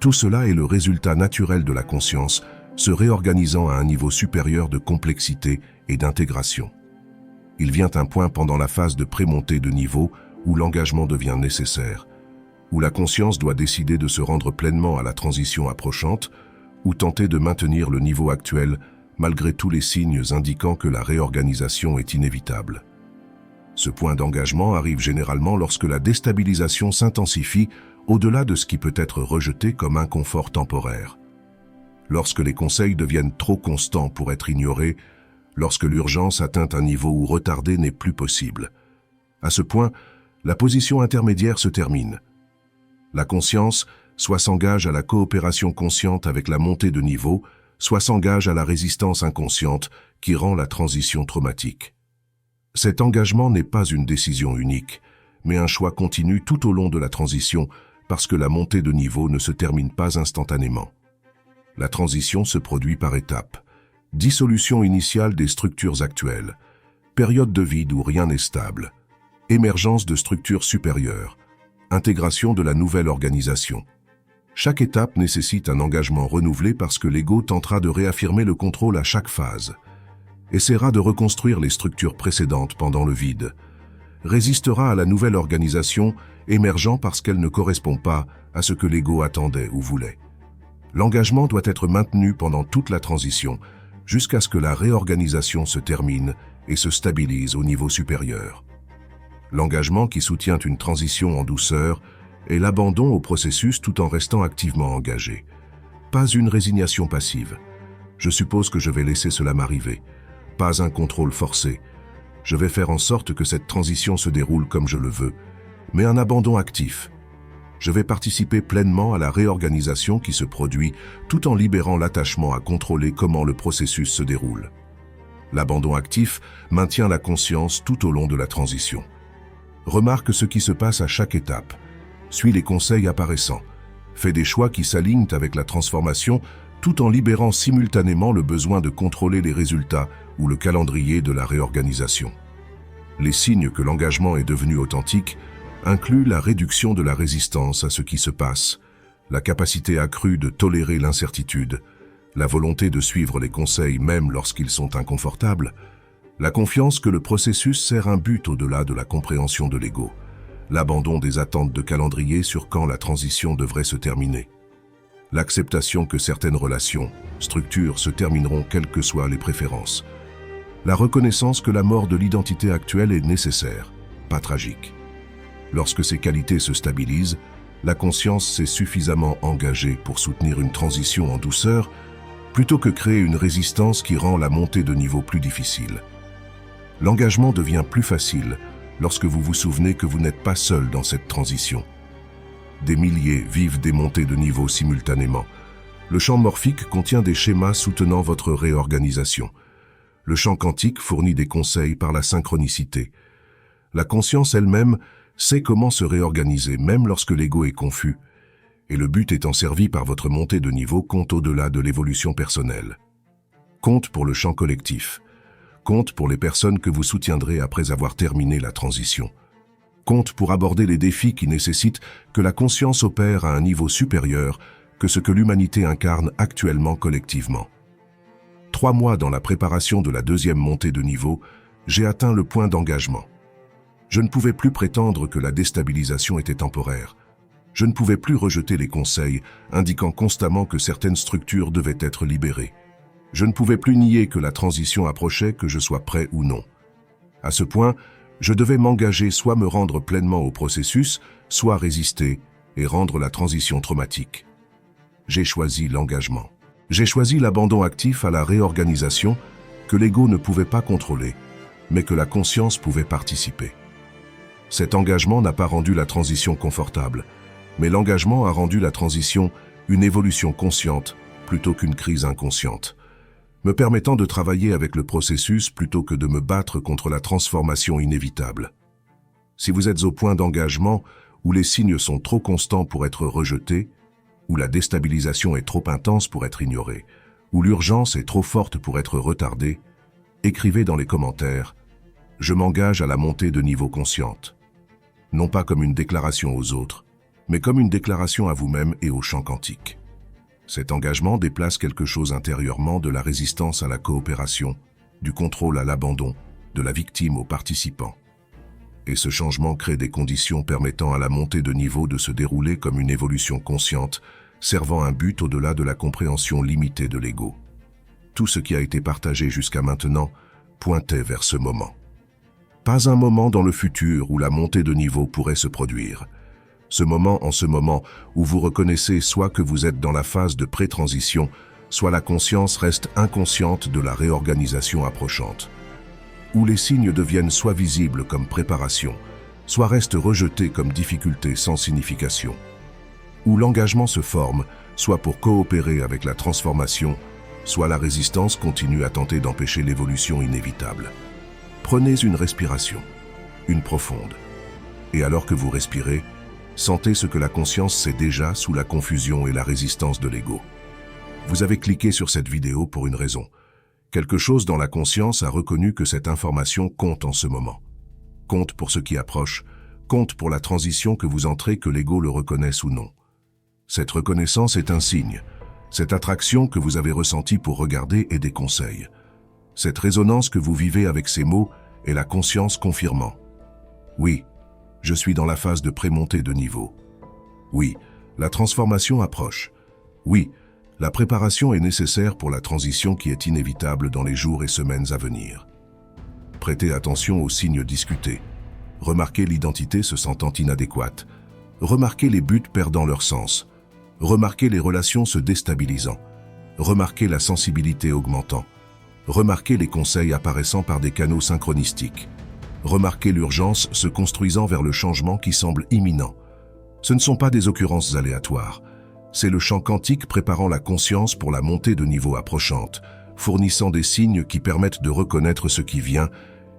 Tout cela est le résultat naturel de la conscience, se réorganisant à un niveau supérieur de complexité et d'intégration. Il vient un point pendant la phase de prémontée de niveau où l'engagement devient nécessaire, où la conscience doit décider de se rendre pleinement à la transition approchante ou tenter de maintenir le niveau actuel malgré tous les signes indiquant que la réorganisation est inévitable. Ce point d'engagement arrive généralement lorsque la déstabilisation s'intensifie au-delà de ce qui peut être rejeté comme inconfort temporaire. Lorsque les conseils deviennent trop constants pour être ignorés, lorsque l'urgence atteint un niveau où retarder n'est plus possible. À ce point, la position intermédiaire se termine. La conscience soit s'engage à la coopération consciente avec la montée de niveau, soit s'engage à la résistance inconsciente qui rend la transition traumatique. Cet engagement n'est pas une décision unique, mais un choix continu tout au long de la transition parce que la montée de niveau ne se termine pas instantanément. La transition se produit par étapes. Dissolution initiale des structures actuelles, période de vide où rien n'est stable, émergence de structures supérieures, intégration de la nouvelle organisation. Chaque étape nécessite un engagement renouvelé parce que l'ego tentera de réaffirmer le contrôle à chaque phase, essaiera de reconstruire les structures précédentes pendant le vide, résistera à la nouvelle organisation émergeant parce qu'elle ne correspond pas à ce que l'ego attendait ou voulait. L'engagement doit être maintenu pendant toute la transition, jusqu'à ce que la réorganisation se termine et se stabilise au niveau supérieur. L'engagement qui soutient une transition en douceur est l'abandon au processus tout en restant activement engagé. Pas une résignation passive. Je suppose que je vais laisser cela m'arriver. Pas un contrôle forcé. Je vais faire en sorte que cette transition se déroule comme je le veux, mais un abandon actif. Je vais participer pleinement à la réorganisation qui se produit tout en libérant l'attachement à contrôler comment le processus se déroule. L'abandon actif maintient la conscience tout au long de la transition. Remarque ce qui se passe à chaque étape. Suis les conseils apparaissants. Fais des choix qui s'alignent avec la transformation tout en libérant simultanément le besoin de contrôler les résultats ou le calendrier de la réorganisation. Les signes que l'engagement est devenu authentique inclut la réduction de la résistance à ce qui se passe, la capacité accrue de tolérer l'incertitude, la volonté de suivre les conseils même lorsqu'ils sont inconfortables, la confiance que le processus sert un but au-delà de la compréhension de l'ego, l'abandon des attentes de calendrier sur quand la transition devrait se terminer, l'acceptation que certaines relations, structures se termineront quelles que soient les préférences, la reconnaissance que la mort de l'identité actuelle est nécessaire, pas tragique. Lorsque ces qualités se stabilisent, la conscience s'est suffisamment engagée pour soutenir une transition en douceur, plutôt que créer une résistance qui rend la montée de niveau plus difficile. L'engagement devient plus facile lorsque vous vous souvenez que vous n'êtes pas seul dans cette transition. Des milliers vivent des montées de niveau simultanément. Le champ morphique contient des schémas soutenant votre réorganisation. Le champ quantique fournit des conseils par la synchronicité. La conscience elle-même sait comment se réorganiser même lorsque l'ego est confus, et le but étant servi par votre montée de niveau compte au-delà de l'évolution personnelle. Compte pour le champ collectif. Compte pour les personnes que vous soutiendrez après avoir terminé la transition. Compte pour aborder les défis qui nécessitent que la conscience opère à un niveau supérieur que ce que l'humanité incarne actuellement collectivement. 3 mois dans la préparation de la deuxième montée de niveau, j'ai atteint le point d'engagement. Je ne pouvais plus prétendre que la déstabilisation était temporaire. Je ne pouvais plus rejeter les conseils indiquant constamment que certaines structures devaient être libérées. Je ne pouvais plus nier que la transition approchait, que je sois prêt ou non. À ce point, je devais m'engager, soit me rendre pleinement au processus, soit résister et rendre la transition traumatique. J'ai choisi l'engagement. J'ai choisi l'abandon actif à la réorganisation que l'ego ne pouvait pas contrôler, mais que la conscience pouvait participer. Cet engagement n'a pas rendu la transition confortable, mais l'engagement a rendu la transition une évolution consciente plutôt qu'une crise inconsciente, me permettant de travailler avec le processus plutôt que de me battre contre la transformation inévitable. Si vous êtes au point d'engagement où les signes sont trop constants pour être rejetés, où la déstabilisation est trop intense pour être ignorée, où l'urgence est trop forte pour être retardée, écrivez dans les commentaires « Je m'engage à la montée de niveau consciente ». Non pas comme une déclaration aux autres, mais comme une déclaration à vous-même et au champ quantique. Cet engagement déplace quelque chose intérieurement de la résistance à la coopération, du contrôle à l'abandon, de la victime au participant. Et ce changement crée des conditions permettant à la montée de niveau de se dérouler comme une évolution consciente, servant un but au-delà de la compréhension limitée de l'ego. Tout ce qui a été partagé jusqu'à maintenant pointait vers ce moment. Pas un moment dans le futur où la montée de niveau pourrait se produire. Ce moment où vous reconnaissez soit que vous êtes dans la phase de pré-transition, soit la conscience reste inconsciente de la réorganisation approchante. Où les signes deviennent soit visibles comme préparation, soit restent rejetés comme difficulté sans signification. Où l'engagement se forme, soit pour coopérer avec la transformation, soit la résistance continue à tenter d'empêcher l'évolution inévitable. Prenez une respiration, une profonde. Et alors que vous respirez, sentez ce que la conscience sait déjà sous la confusion et la résistance de l'ego. Vous avez cliqué sur cette vidéo pour une raison. Quelque chose dans la conscience a reconnu que cette information compte en ce moment. Compte pour ce qui approche, compte pour la transition que vous entrez, que l'ego le reconnaisse ou non. Cette reconnaissance est un signe. Cette attraction que vous avez ressentie pour regarder est des conseils. Cette résonance que vous vivez avec ces mots est la conscience confirmant. Oui, je suis dans la phase de pré-montée de niveau. Oui, la transformation approche. Oui, la préparation est nécessaire pour la transition qui est inévitable dans les jours et semaines à venir. Prêtez attention aux signes discutés. Remarquez l'identité se sentant inadéquate. Remarquez les buts perdant leur sens. Remarquez les relations se déstabilisant. Remarquez la sensibilité augmentant. Remarquez les conseils apparaissant par des canaux synchronistiques. Remarquez l'urgence se construisant vers le changement qui semble imminent. Ce ne sont pas des occurrences aléatoires. C'est le champ quantique préparant la conscience pour la montée de niveau approchante, fournissant des signes qui permettent de reconnaître ce qui vient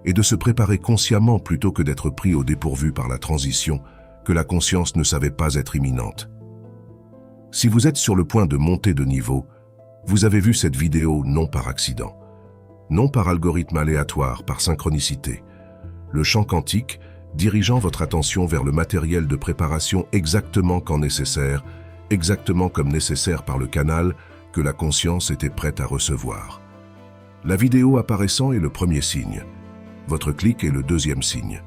et de se préparer consciemment plutôt que d'être pris au dépourvu par la transition que la conscience ne savait pas être imminente. Si vous êtes sur le point de monter de niveau, vous avez vu cette vidéo non par accident, non par algorithme aléatoire, par synchronicité. Le champ quantique, dirigeant votre attention vers le matériel de préparation exactement quand nécessaire, exactement comme nécessaire par le canal que la conscience était prête à recevoir. La vidéo apparaissant est le premier signe. Votre clic est le deuxième signe.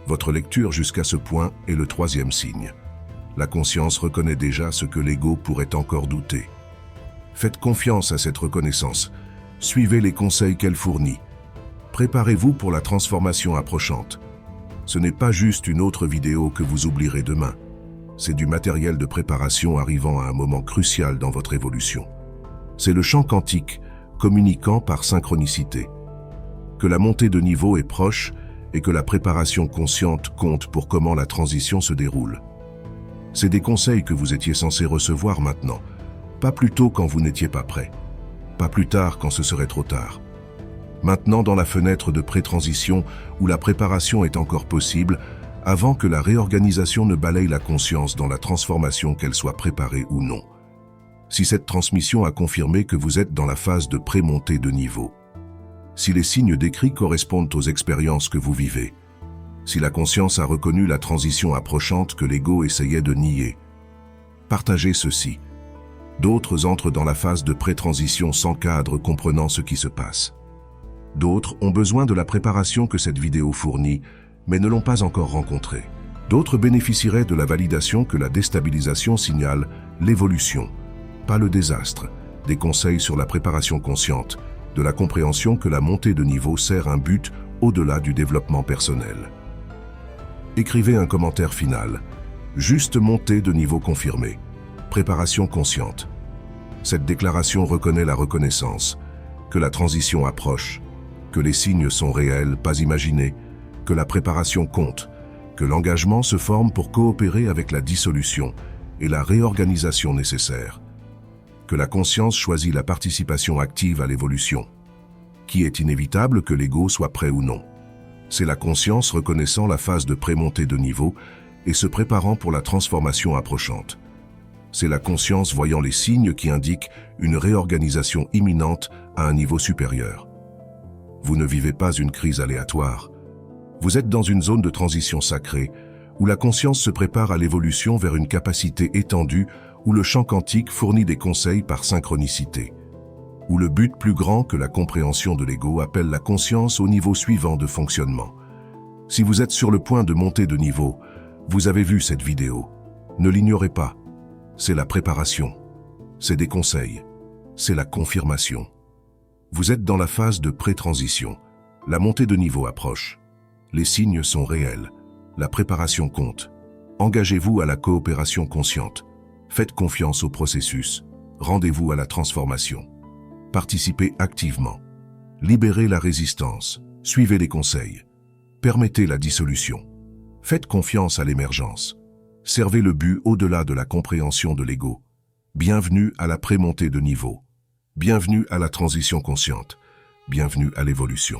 Votre lecture jusqu'à ce point est le troisième signe. La conscience reconnaît déjà ce que l'ego pourrait encore douter. Faites confiance à cette reconnaissance. Suivez les conseils qu'elle fournit. Préparez-vous pour la transformation approchante. Ce n'est pas juste une autre vidéo que vous oublierez demain. C'est du matériel de préparation arrivant à un moment crucial dans votre évolution. C'est le champ quantique, communiquant par synchronicité. Que la montée de niveau est proche et que la préparation consciente compte pour comment la transition se déroule. C'est des conseils que vous étiez censé recevoir maintenant, pas plus tôt quand vous n'étiez pas prêt, pas plus tard quand ce serait trop tard. Maintenant dans la fenêtre de pré-transition où la préparation est encore possible, avant que la réorganisation ne balaye la conscience dans la transformation qu'elle soit préparée ou non. Si cette transmission a confirmé que vous êtes dans la phase de pré-montée de niveau, si les signes décrits correspondent aux expériences que vous vivez, si la conscience a reconnu la transition approchante que l'ego essayait de nier, partagez ceci. D'autres entrent dans la phase de pré-transition sans cadre comprenant ce qui se passe. D'autres ont besoin de la préparation que cette vidéo fournit, mais ne l'ont pas encore rencontrée. D'autres bénéficieraient de la validation que la déstabilisation signale l'évolution, pas le désastre, des conseils sur la préparation consciente, de la compréhension que la montée de niveau sert un but au-delà du développement personnel. Écrivez un commentaire final. Juste montée de niveau confirmée. Préparation consciente. Cette déclaration reconnaît la reconnaissance, que la transition approche, que les signes sont réels, pas imaginés, que la préparation compte, que l'engagement se forme pour coopérer avec la dissolution et la réorganisation nécessaire, que la conscience choisit la participation active à l'évolution, qui est inévitable que l'ego soit prêt ou non. C'est la conscience reconnaissant la phase de pré-montée de niveau et se préparant pour la transformation approchante. C'est la conscience voyant les signes qui indiquent une réorganisation imminente à un niveau supérieur. Vous ne vivez pas une crise aléatoire. Vous êtes dans une zone de transition sacrée où la conscience se prépare à l'évolution vers une capacité étendue où le champ quantique fournit des conseils par synchronicité, où le but plus grand que la compréhension de l'ego appelle la conscience au niveau suivant de fonctionnement. Si vous êtes sur le point de monter de niveau, vous avez vu cette vidéo. Ne l'ignorez pas. C'est la préparation. C'est des conseils. C'est la confirmation. Vous êtes dans la phase de pré-transition. La montée de niveau approche. Les signes sont réels. La préparation compte. Engagez-vous à la coopération consciente. Faites confiance au processus. Rendez-vous à la transformation. Participez activement. Libérez la résistance. Suivez les conseils. Permettez la dissolution. Faites confiance à l'émergence. Servez le but au-delà de la compréhension de l'ego. Bienvenue à la pré-montée de niveau. Bienvenue à la transition consciente. Bienvenue à l'évolution.